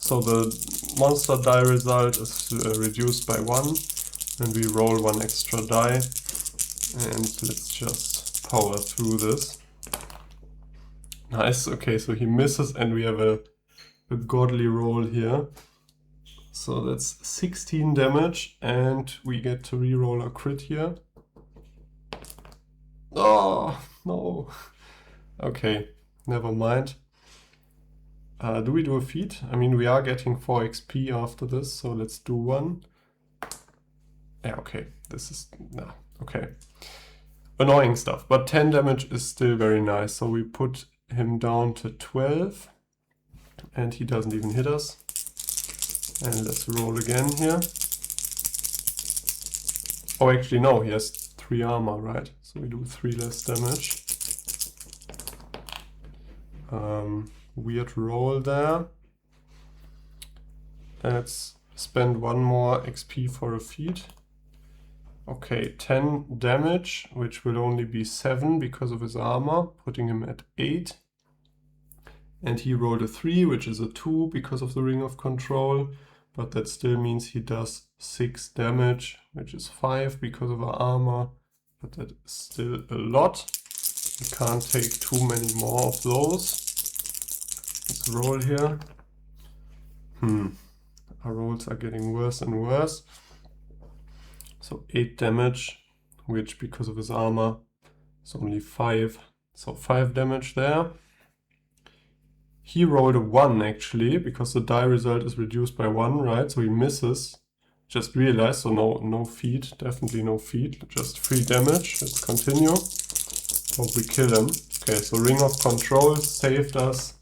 So the monster die result is reduced by 1. And we roll 1 extra die. And let's just power through this. Nice. Okay, so he misses and we have a a godly roll here. So that's 16 damage, and we get to reroll a crit here. Oh, no. Okay, never mind. Do we do a feat? I mean, we are getting 4 XP after this, so let's do one. Yeah, okay, this is... nah, okay. Annoying stuff, but 10 damage is still very nice. So we put him down to 12, and he doesn't even hit us. And let's roll again here. Oh, actually, no, he has 3 armor, right? So we do 3 less damage. Weird roll there. Let's spend 1 more XP for a feat. Okay, 10 damage, which will only be 7 because of his armor, putting him at 8. And he rolled a 3, which is a 2 because of the Ring of Control. But that still means he does 6 damage, which is 5 because of our armor. But that is still a lot. We can't take too many more of those. Let's roll here. Our rolls are getting worse and worse. So 8 damage, which because of his armor is only 5. So 5 damage there. He rolled a 1 actually, because the die result is reduced by 1, right? So he misses. Just realized, so no feat, definitely no feat, just 3 damage. Let's continue. Hope we kill him. Okay, so Ring of Control saved us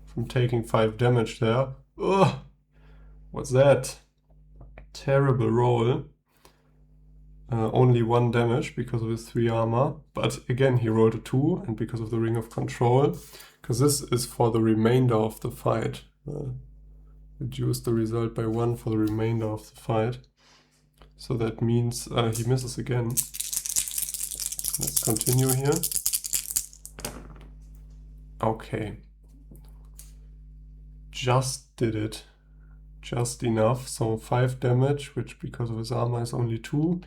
from taking 5 damage there. Ugh! What's that? Terrible roll. Only 1 damage because of his 3 armor. But again, he rolled a 2, and because of the Ring of Control. Because this is for the remainder of the fight. Reduce the result by 1 for the remainder of the fight. So that means he misses again. Let's continue here. Okay. Just did it. Just enough. So 5 damage, which because of his armor is only 2.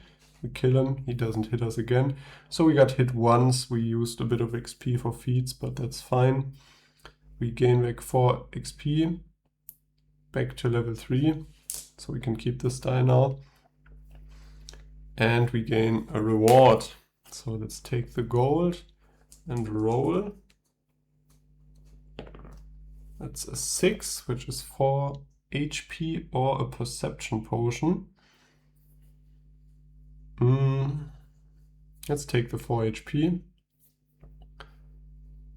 We kill him, he doesn't hit us again. So we got hit once, we used a bit of XP for feats, but that's fine. We gain back 4 XP, back to level 3, so we can keep this die now. And we gain a reward. So let's take the gold and roll. That's a 6, which is 4 HP or a perception potion. Let's take the 4 HP.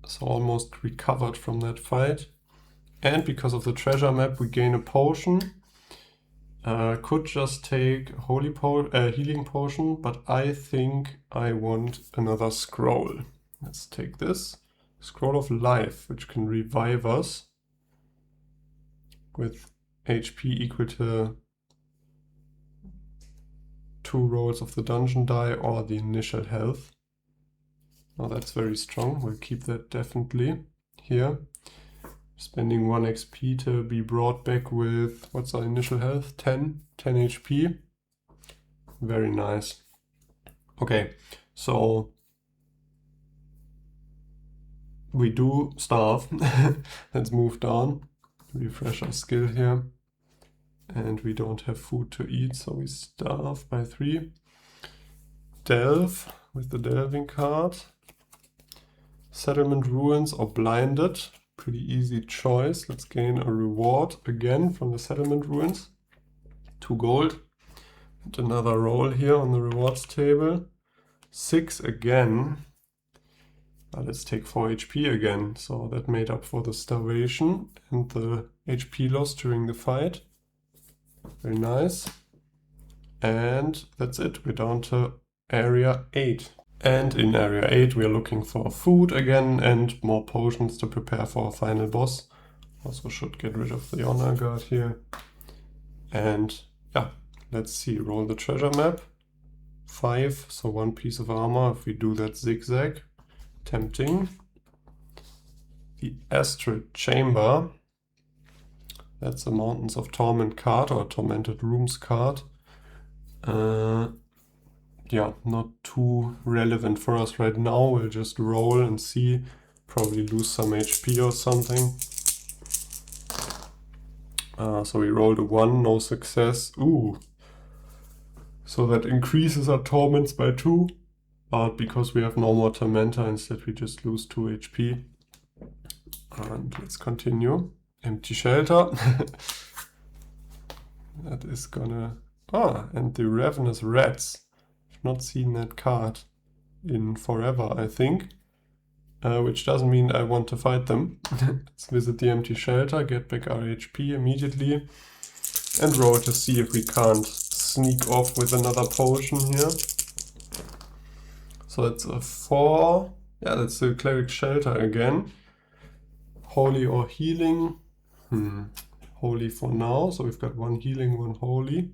So almost recovered from that fight. And because of the treasure map, we gain a potion. Could just take healing potion, but I think I want another scroll. Let's take this. Scroll of Life, which can revive us with HP equal to 2 rolls of the dungeon die or the initial health. Now that's very strong. We'll keep that definitely here. Spending 1 XP to be brought back with, what's our initial health? 10 HP. Very nice. Okay, so we do starve. Let's move down. Refresh our skill here. And we don't have food to eat, so we starve by 3. Delve with the delving card. Settlement Ruins or Blinded. Pretty easy choice. Let's gain a reward again from the Settlement Ruins. 2 gold. And another roll here on the rewards table. 6 again. Let's take 4 HP again. So that made up for the starvation and the HP loss during the fight. Very nice. And that's it. We're down to area 8. And in area 8 we are looking for food again and more potions to prepare for our final boss. Also should get rid of the honor guard here. And yeah, let's see. Roll the treasure map. 5, so 1 piece of armor. If we do that zigzag. Tempting. The Astral Chamber. That's the Mountains of Torment card or Tormented Rooms card. Yeah, not too relevant for us right now. We'll just roll and see. Probably lose some HP or something. So we rolled a 1, no success. Ooh. So that increases our torments by 2. But because we have no more Tormentor, instead we just lose 2 HP. And let's continue. Empty Shelter. That is gonna... and the Ravenous Rats. I've not seen that card in forever, I think. Which doesn't mean I want to fight them. Let's visit the Empty Shelter, get back our HP immediately. And roll to see if we can't sneak off with another potion here. So that's a 4. Yeah, that's the Cleric Shelter again. Holy or healing? Holy for now. So we've got 1 healing, 1 holy.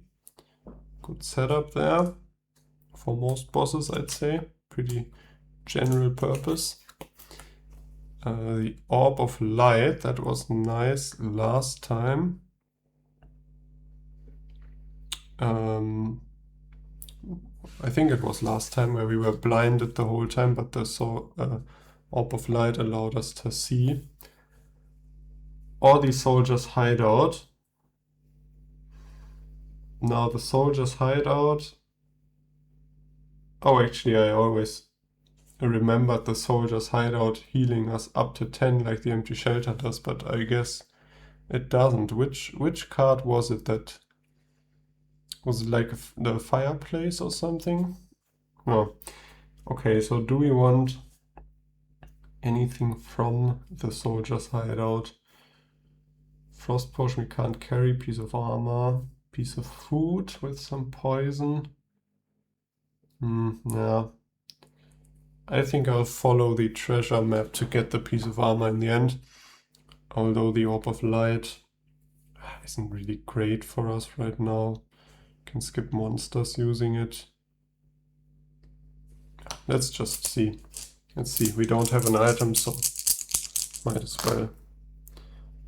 Good setup there. For most bosses, I'd say. Pretty general purpose. The Orb of Light, that was nice last time. I think it was last time where we were blinded the whole time, but the Orb of Light allowed us to see. Or the Soldier's Hideout. Now the Soldier's Hideout... Oh, actually I always remembered the Soldier's Hideout healing us up to 10 like the Empty Shelter does, but I guess it doesn't. Which card was it that... Was it like the fireplace or something? No. Okay, so do we want anything from the Soldier's Hideout? Frost Potion we can't carry, piece of armor, piece of food with some poison. Yeah. I think I'll follow the treasure map to get the piece of armor in the end. Although the Orb of Light isn't really great for us right now. Can skip monsters using it. Let's just see. Let's see, we don't have an item, so might as well.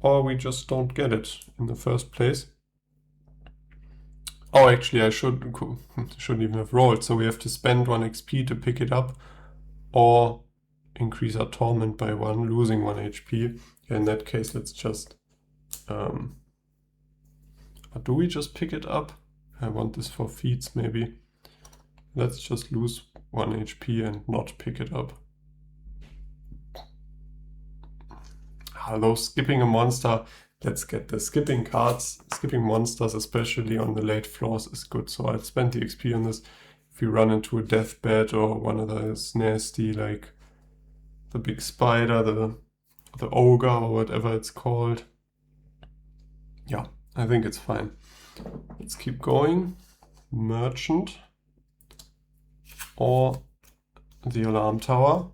Or we just don't get it in the first place. Oh, actually I shouldn't even have rolled, so we have to spend 1 XP to pick it up, or increase our torment by 1, losing 1 HP. In that case, let's just... do we just pick it up? I want this for feats, maybe. Let's just lose 1 HP and not pick it up. Although skipping a monster, let's get the skipping cards. Skipping monsters, especially on the late floors, is good. So I'll spend the XP on this. If you run into a deathbed or one of those nasty, like the big spider, the ogre or whatever it's called. Yeah, I think it's fine. Let's keep going. Merchant or the alarm tower.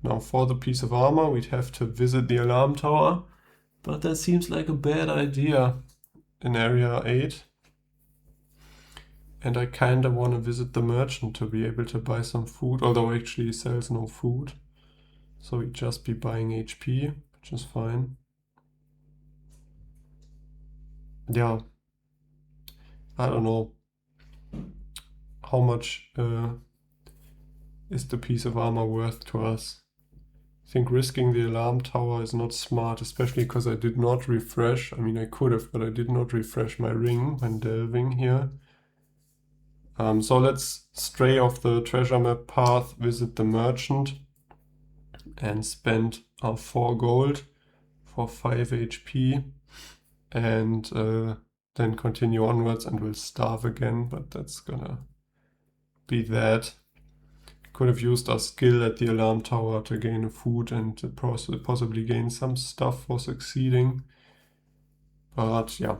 Now for the piece of armor we'd have to visit the alarm tower, but that seems like a bad idea in area 8. And I kinda wanna visit the merchant to be able to buy some food, although actually he sells no food. So we'd just be buying HP, which is fine. Yeah. I don't know how much is the piece of armor worth to us. I think risking the alarm tower is not smart, especially because I did not refresh. I mean, I could have, but I did not refresh my ring when delving here. So let's stray off the treasure map path, visit the merchant, and spend our 4 gold for 5 HP. And then continue onwards and we'll starve again, but that's gonna be that. Could have used our skill at the alarm tower to gain food and to possibly gain some stuff for succeeding. But yeah,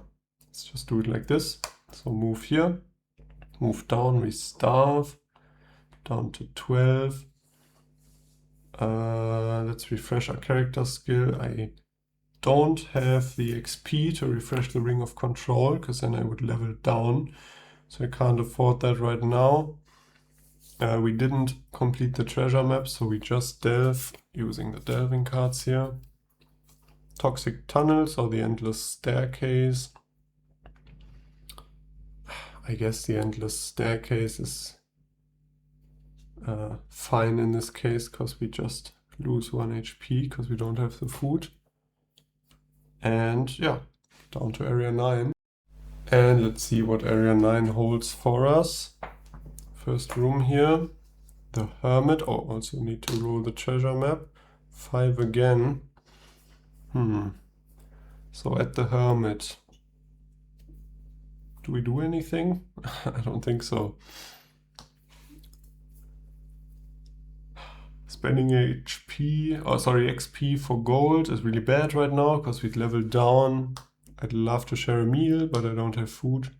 let's just do it like this. So move here, move down, we starve, down to 12. Let's refresh our character skill. I don't have the XP to refresh the Ring of Control, because then I would level down. So I can't afford that right now. We didn't complete the treasure map, so we just delve using the delving cards here. Toxic Tunnels or the Endless Staircase. I guess the Endless Staircase is fine in this case, because we just lose 1 HP because we don't have the food. And yeah, down to area 9. And let's see what area 9 holds for us. First room here, the Hermit. Oh, also need to roll the treasure map. 5 again. So at the Hermit, do we do anything? I don't think so. Spending XP for gold is really bad right now because we've leveled down. I'd love to share a meal, but I don't have food.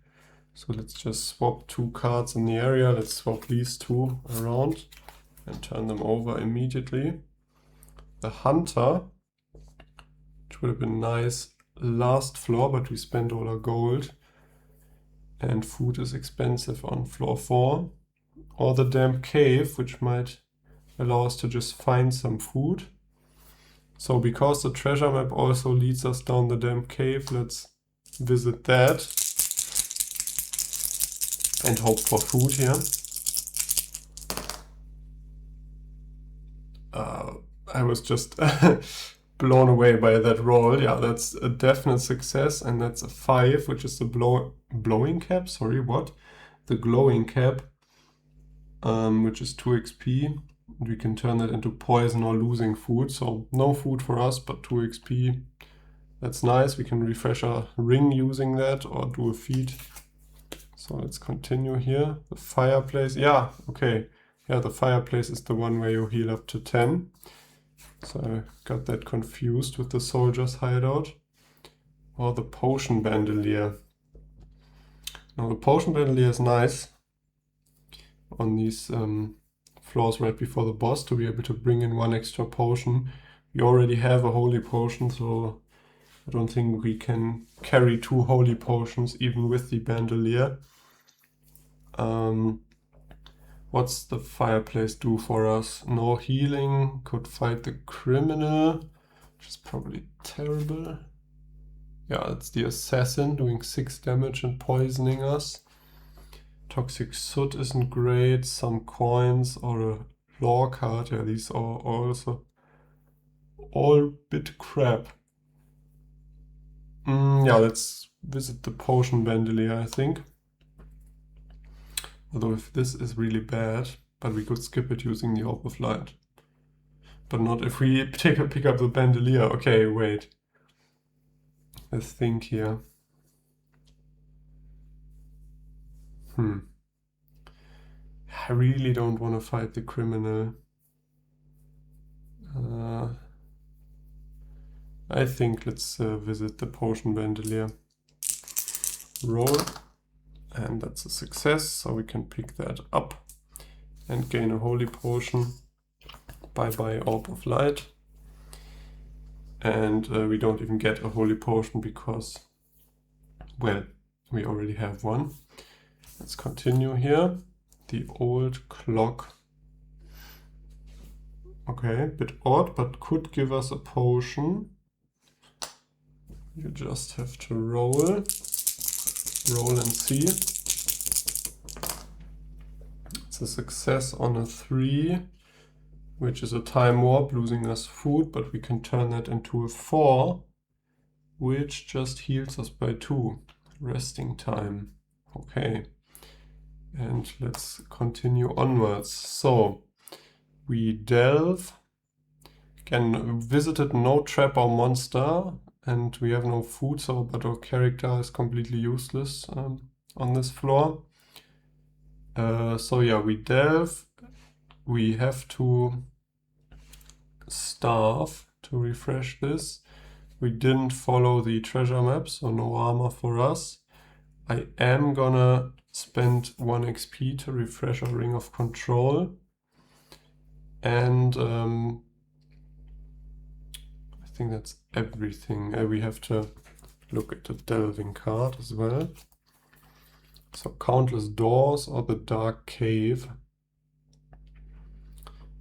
So let's just swap 2 cards in the area. Let's swap these 2 around and turn them over immediately. The Hunter, which would have been nice last floor, but we spent all our gold. And food is expensive on floor 4. Or the Damp Cave, which might allow us to just find some food. So because the treasure map also leads us down the Damp Cave, let's visit that and hope for food here. I was just blown away by that roll. Yeah, that's a definite success, and that's a 5, which is the blowing cap. Sorry, what? The glowing cap, which is 2 XP. We can turn that into poison or losing food. So no food for us, but 2 XP. That's nice. We can refresh our ring using that or do a feat. So let's continue here. The fireplace. Yeah, okay. Yeah, the fireplace is the one where you heal up to 10. So I got that confused with the soldier's hideout. Or the potion bandolier. Now the potion bandolier is nice on these floors right before the boss to be able to bring in 1 extra potion. We already have a holy potion, so I don't think we can carry 2 holy potions even with the bandolier. What's the fireplace do for us? No healing, could fight the criminal, which is probably terrible. Yeah, it's the assassin doing 6 damage and poisoning us. Toxic soot isn't great, some coins or a lore card. Yeah, these are also all bit crap. Yeah, let's visit the potion bandolier, I think. Although if this is really bad, but we could skip it using the Orb of Light. But not if we pick up the bandolier. Okay, wait. Let's think here. I really don't want to fight the criminal. I think let's visit the potion bandolier. Roll. And that's a success, so we can pick that up and gain a holy potion. Bye-bye Orb of Light. And we don't even get a holy potion because, well, we already have one. Let's continue here. The old clock. Okay, a bit odd, but could give us a potion. You just have to roll. Roll and see. It's a success on a 3, which is a time warp, losing us food, but we can turn that into a 4, which just heals us by 2. Resting time. Okay. And let's continue onwards. So, we delve. Again, visited no trap or monster, and we have no food, so but our character is completely useless on this floor. So yeah, we delve. We have to starve to refresh this. We didn't follow the treasure map, so no armor for us. I am gonna spend 1 XP to refresh our Ring of Control. And I think that's everything. We have to look at the delving card as well. So Countless Doors or the Dark Cave.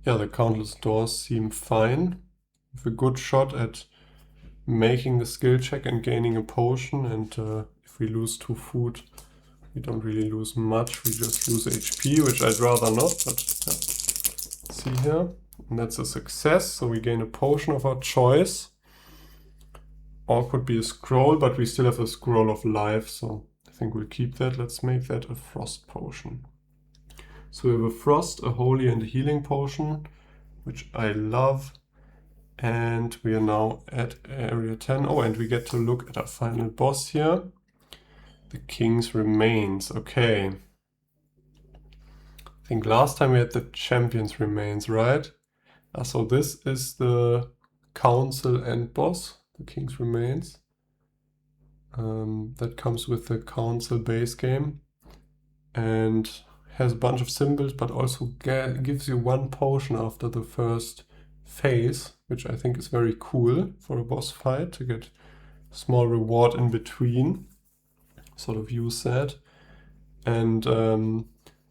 Yeah, the Countless Doors seem fine. With a good shot at making the skill check and gaining a potion, and if we lose 2 food, we don't really lose much, we just lose HP, which I'd rather not, but yeah. See here, and that's a success, so we gain a potion of our choice. Or could be a scroll, but we still have a scroll of life, so I think we'll keep that. Let's make that a frost potion. So we have a frost, a holy, and a healing potion, which I love. And we are now at area 10. Oh, and we get to look at our final boss here. The King's Remains. Okay. I think last time we had the Champion's Remains, right? So this is the Council end boss, the King's Remains. That comes with the Council base game. And has a bunch of symbols, but also gives you one potion after the first phase, which I think is very cool for a boss fight, to get a small reward in between. Sort of use that. And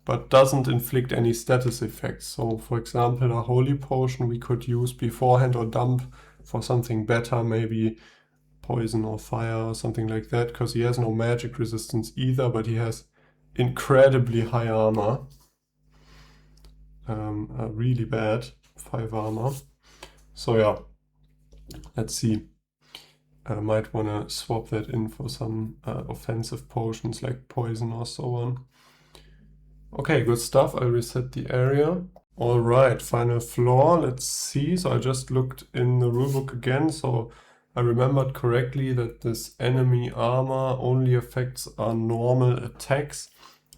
but doesn't inflict any status effects. So for example, a holy potion we could use beforehand or dump for something better, maybe poison or fire or something like that, because he has no magic resistance either, but he has incredibly high armor. Really bad 5 armor. So yeah, let's see. I might want to swap that in for some offensive potions like poison or so on. Okay, good stuff. I'll reset the area. All right, final floor. Let's see. So I just looked in the rulebook again. So I remembered correctly that this enemy armor only affects our normal attacks,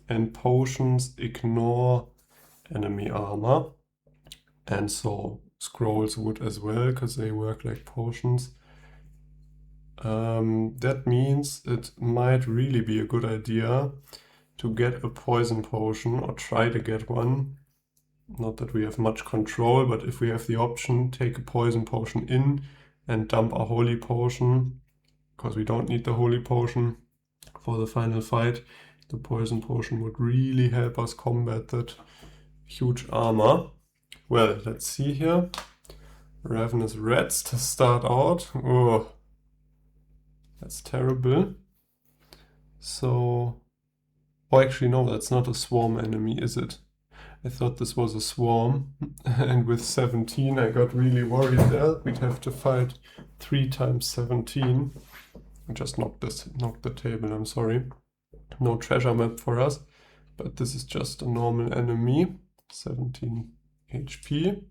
and potions ignore enemy armor. And so scrolls would as well, because they work like potions. That means it might really be a good idea to get a poison potion, or try to get one. Not that we have much control, but if we have the option, take a poison potion in and dump a holy potion, because we don't need the holy potion for the final fight. The poison potion would really help us combat that huge armor. Well, let's see here. Ravenous Rats to start out. Oh, that's terrible. So, oh, actually no, that's not a swarm enemy, is it? I thought this was a swarm, and with 17 I got really worried there. We'd have to fight 3 times 17. I just knocked the table, I'm sorry. No treasure map for us, but this is just a normal enemy. 17 HP.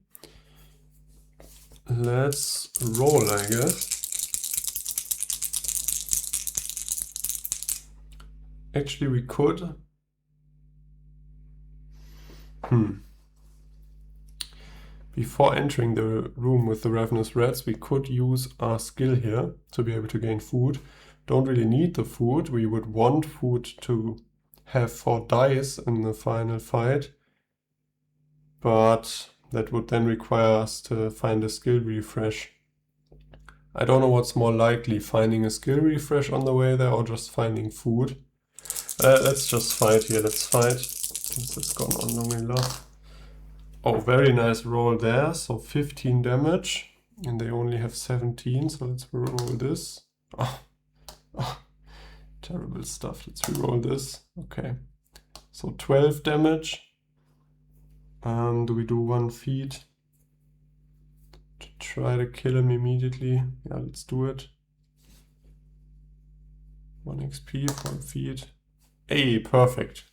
Let's roll, I guess. Actually, we could. Before entering the room with the Ravenous Rats, we could use our skill here to be able to gain food. Don't really need the food. We would want food to have 4 dice in the final fight, but that would then require us to find a skill refresh. I don't know what's more likely, finding a skill refresh on the way there or just finding food. Let's just fight here, let's fight. This has gone on long enough. Oh, very nice roll there, so 15 damage, and they only have 17, so let's reroll this. Oh, terrible stuff, let's reroll this. Okay, so 12 damage. Do we do 1 feat to try to kill him immediately? Yeah, let's do it. 1 XP, 1 feat. Hey, perfect.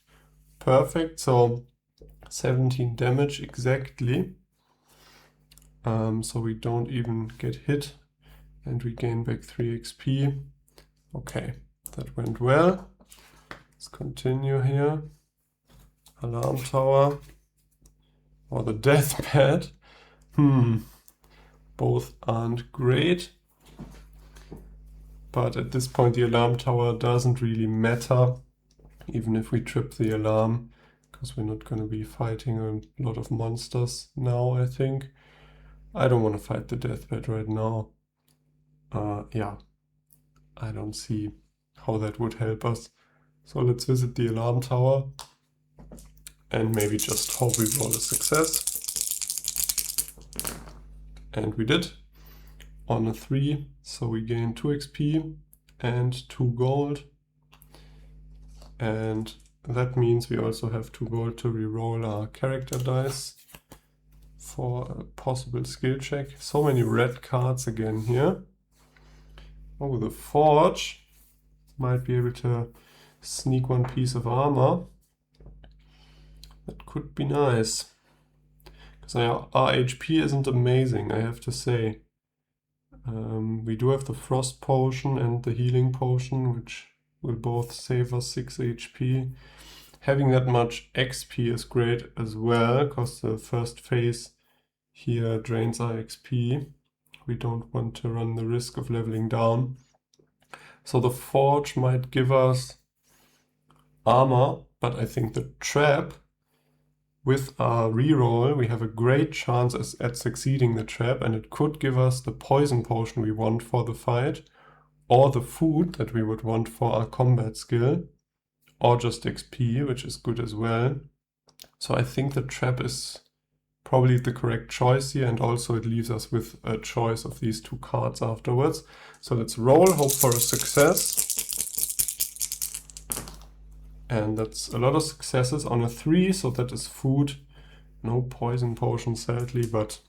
Perfect, so 17 damage exactly. So we don't even get hit, and we gain back 3 XP. Okay, that went well. Let's continue here. Alarm tower. Or the deathbed. Both aren't great. But at this point the alarm tower doesn't really matter, even if we trip the alarm, because we're not going to be fighting a lot of monsters now, I think. I don't want to fight the deathbed right now. Yeah, I don't see how that would help us. So let's visit the alarm tower and maybe just hope we roll a success. And we did on a 3, so we gain 2 XP and 2 gold. And that means we also have 2 gold to reroll our character dice for a possible skill check. So many red cards again here. Oh, the Forge might be able to sneak one piece of armor. That could be nice. Because our HP isn't amazing, I have to say. We do have the Frost Potion and the Healing Potion, which will both save us 6 HP. Having that much XP is great as well, because the first phase here drains our XP. We don't want to run the risk of leveling down. So the Forge might give us armor, but I think the Trap, with our reroll, we have a great chance at succeeding the trap, and it could give us the poison potion we want for the fight, or the food that we would want for our combat skill, or just XP, which is good as well. So I think the trap is probably the correct choice here, and also it leaves us with a choice of these 2 cards afterwards. So let's roll, hope for a success. And that's a lot of successes on a 3, so that is food. No poison potion, sadly, but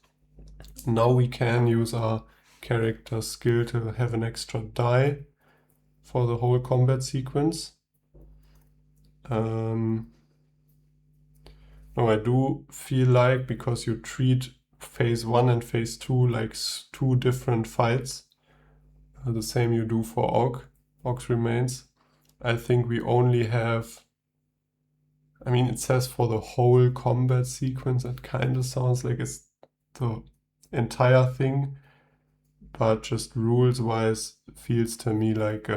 now we can use our character skill to have an extra die for the whole combat sequence. No, I do feel like, because you treat phase 1 and phase 2 like 2 different fights, the same you do for Ox Remains, I think we only have, I mean, it says for the whole combat sequence. It kind of sounds like it's the entire thing, but just rules-wise feels to me like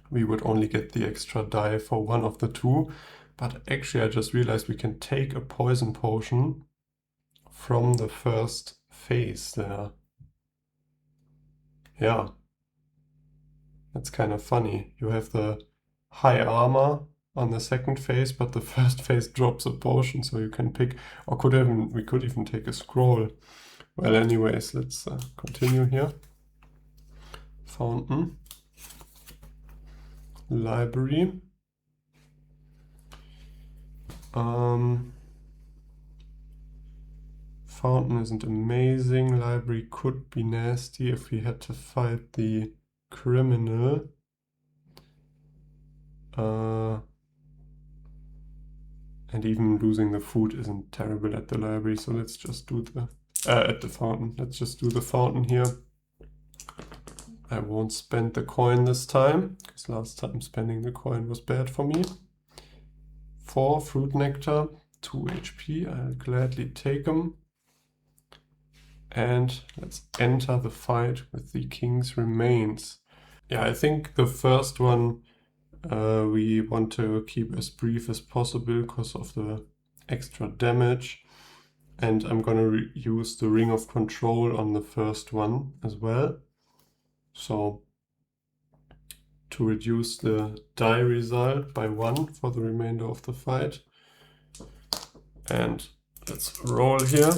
we would only get the extra die for one of the 2. But actually I just realized we can take a poison potion from the first phase there. Yeah. That's kind of funny. You have the high armor on the second phase, but the first phase drops a potion, so you can pick, or we could even take a scroll. Well, anyways, let's continue here. Fountain. Library. Fountain isn't amazing. Library could be nasty if we had to fight the criminal. And even losing the food isn't terrible at the library, so let's just do the at the fountain. Let's just do the fountain here. I won't spend the coin this time, because last time spending the coin was bad for me. 4 fruit nectar, 2 HP. I'll gladly take them. And let's enter the fight with the King's Remains. Yeah, I think the first one we want to keep as brief as possible because of the extra damage. And I'm gonna use the Ring of Control on the first one as well. So to reduce the die result by 1 for the remainder of the fight. And let's roll here.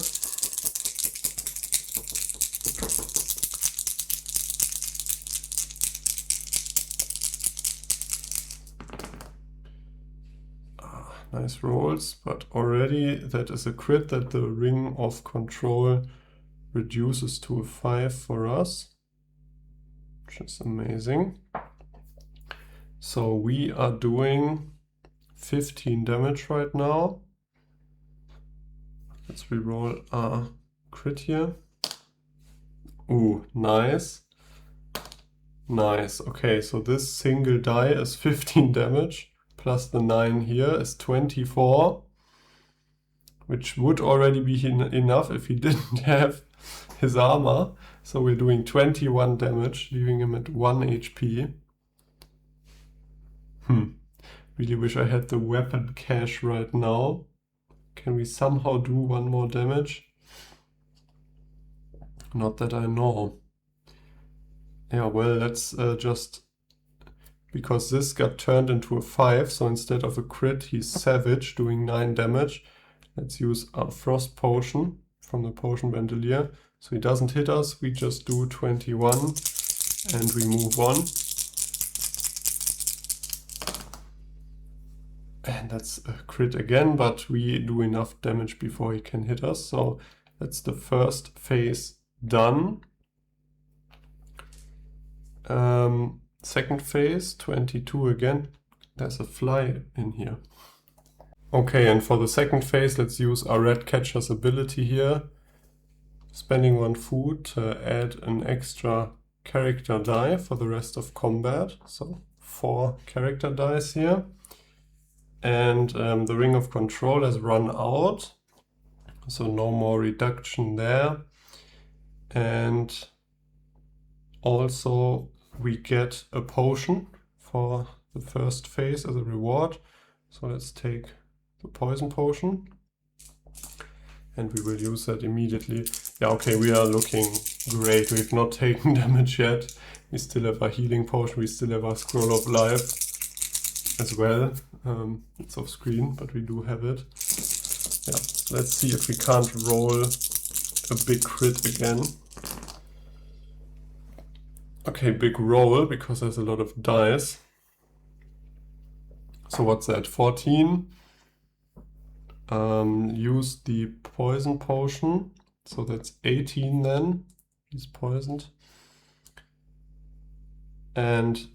Nice rolls, but already that is a crit that the Ring of Control reduces to a 5 for us, which is amazing. So we are doing 15 damage right now. Let's reroll our crit here. Ooh, nice. Nice. Okay, so this single die is 15 damage. Plus the 9 here is 24, which would already be enough if he didn't have his armor. So we're doing 21 damage, leaving him at 1 HP. Really wish I had the weapon cache right now. Can we somehow do 1 more damage? Not that I know. Yeah, well, let's just... Because this got turned into a 5, so instead of a crit, he's Savage, doing 9 damage. Let's use our Frost Potion from the Potion Bandolier. So he doesn't hit us, we just do 21 and we move on. And that's a crit again, but we do enough damage before he can hit us. So that's the first phase done. Second phase, 22 again. There's a fly in here. Okay, and for the second phase, let's use our Ratcatcher's ability here. Spending 1 food to add an extra character die for the rest of combat. So 4 character dice here. And the Ring of Control has run out. So no more reduction there. And also we get a potion for the first phase as a reward. So let's take the poison potion. And we will use that immediately. Yeah, okay, we are looking great. We've not taken damage yet. We still have a healing potion. We still have a Scroll of Life as well. It's off screen, but we do have it. Yeah, let's see if we can't roll a big crit again. Okay, big roll, because there's a lot of dice. So what's that? 14. Use the poison potion. So that's 18 then. He's poisoned. And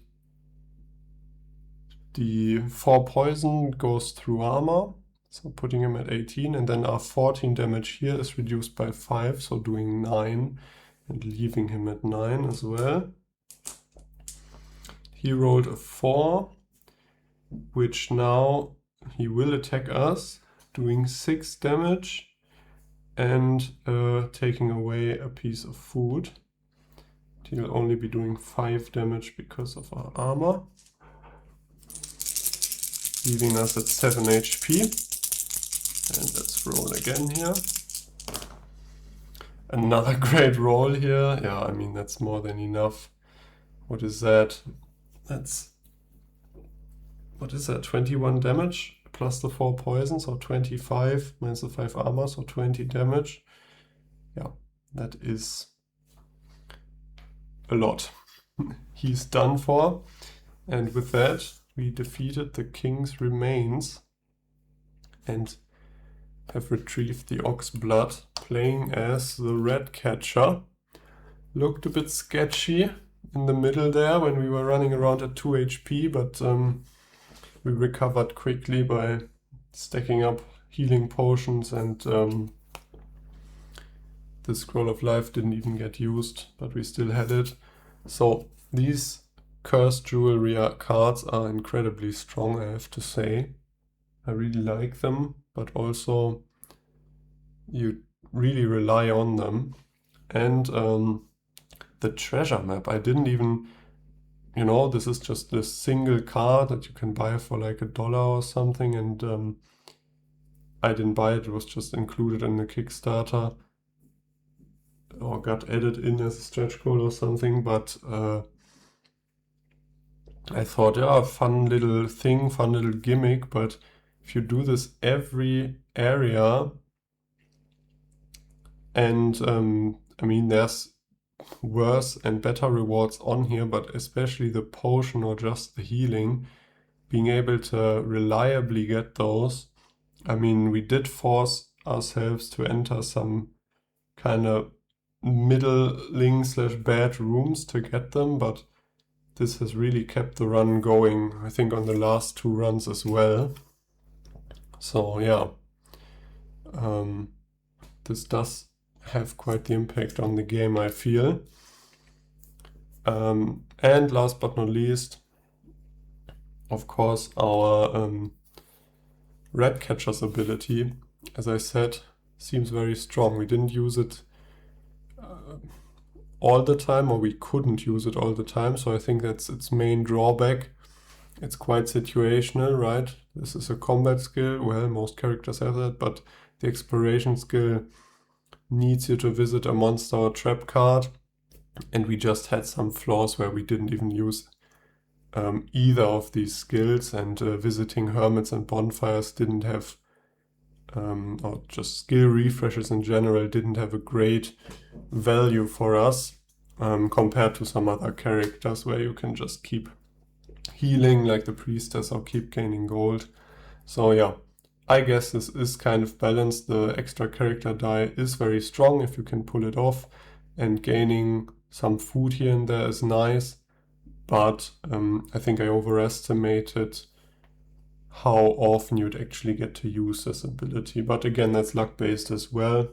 the 4 poison goes through armor. So putting him at 18. And then our 14 damage here is reduced by 5. So doing 9 and leaving him at 9 as well. He rolled a 4, which now he will attack us, doing 6 damage and taking away a piece of food. He'll only be doing 5 damage because of our armor, leaving us at 7 HP. And let's roll again here. Another great roll here. Yeah, I mean, that's more than enough. What is that? What is that? 21 damage plus the 4 poison, so 25 minus the 5 armor, so 20 damage. Yeah, that is a lot. He's done for. And with that, we defeated the king's remains and have retrieved the ox blood, playing as the Ratcatcher. Looked a bit sketchy in the middle there when we were running around at 2 HP, but we recovered quickly by stacking up healing potions, and the Scroll of Life didn't even get used, but we still had it. So these Cursed Jewelry cards are incredibly strong, I have to say. I really like them, but also you really rely on them. And the treasure map, I didn't even, this is just this single card that you can buy for like $1 or something, and I didn't buy it. It was just included in the Kickstarter or got added in as a stretch goal or something, but I thought, yeah, fun little thing, fun little gimmick, but if you do this every area, and I mean, there's worse and better rewards on here, but especially the potion or just the healing, being able to reliably get those. I mean, we did force ourselves to enter some kind of middling/bad rooms to get them, but this has really kept the run going, I think, on the last 2 runs as well. So yeah, this does have quite the impact on the game, I feel. And last but not least, of course, our Ratcatcher's ability, as I said, seems very strong. We didn't use it all the time, or we couldn't use it all the time, so I think that's its main drawback. It's quite situational, right? This is a combat skill. Well, most characters have that, but the exploration skill needs you to visit a monster or trap card, and we just had some flaws where we didn't even use either of these skills, and visiting hermits and bonfires didn't have, or just skill refreshes in general didn't have a great value for us compared to some other characters where you can just keep healing like the priestess or keep gaining gold. So yeah, I guess this is kind of balanced. The extra character die is very strong if you can pull it off, and gaining some food here and there is nice, but I think I overestimated how often you'd actually get to use this ability. But again, that's luck-based as well.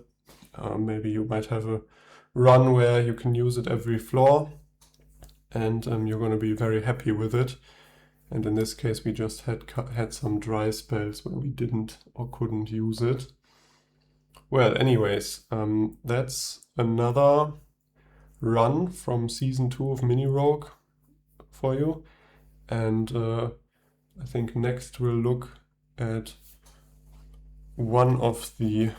Maybe you might have a run where you can use it every floor, and you're going to be very happy with it. And in this case, we just had some dry spells where we didn't or couldn't use it. Well, anyways, that's another run from Season 2 of Mini Rogue for you. And I think next we'll look at one of the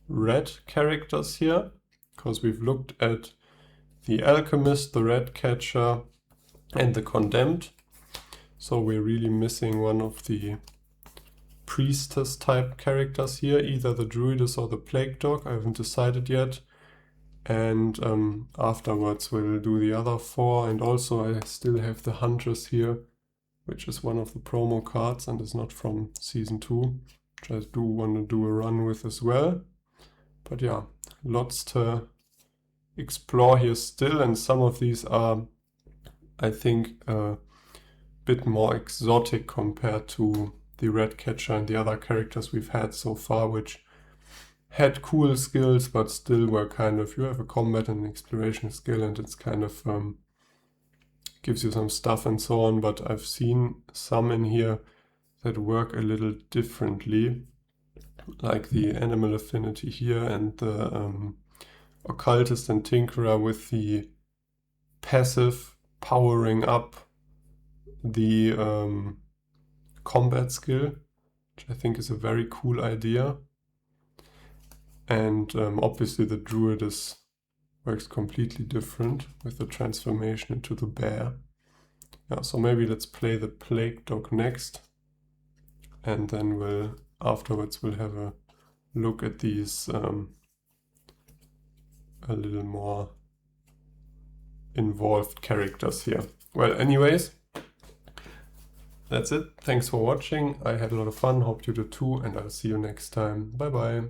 red characters here, because we've looked at the Alchemist, the Ratcatcher, and the Condemned. So we're really missing one of the Priestess type characters here, either the Druidess or the Plague Dog. I haven't decided yet. And afterwards we'll do the other 4, and also I still have the Huntress here, which is one of the promo cards and is not from Season 2, which I do want to do a run with as well. But yeah, lots to explore here still, and some of these are, I think, a bit more exotic compared to the Ratcatcher and the other characters we've had so far, which had cool skills, but still were kind of, you have a combat and an exploration skill, and it's kind of gives you some stuff and so on. But I've seen some in here that work a little differently, like the Animal Affinity here and the Occultist and Tinkerer with the passive powering up the combat skill, which I think is a very cool idea. And obviously the Druidess works completely different with the transformation into the bear. Yeah, so maybe let's play the Plague Dog next, and then afterwards we'll have a look at these a little more involved characters here. Well, anyways, that's it. Thanks for watching. I had a lot of fun. Hope you did too, and I'll see you next time. Bye bye.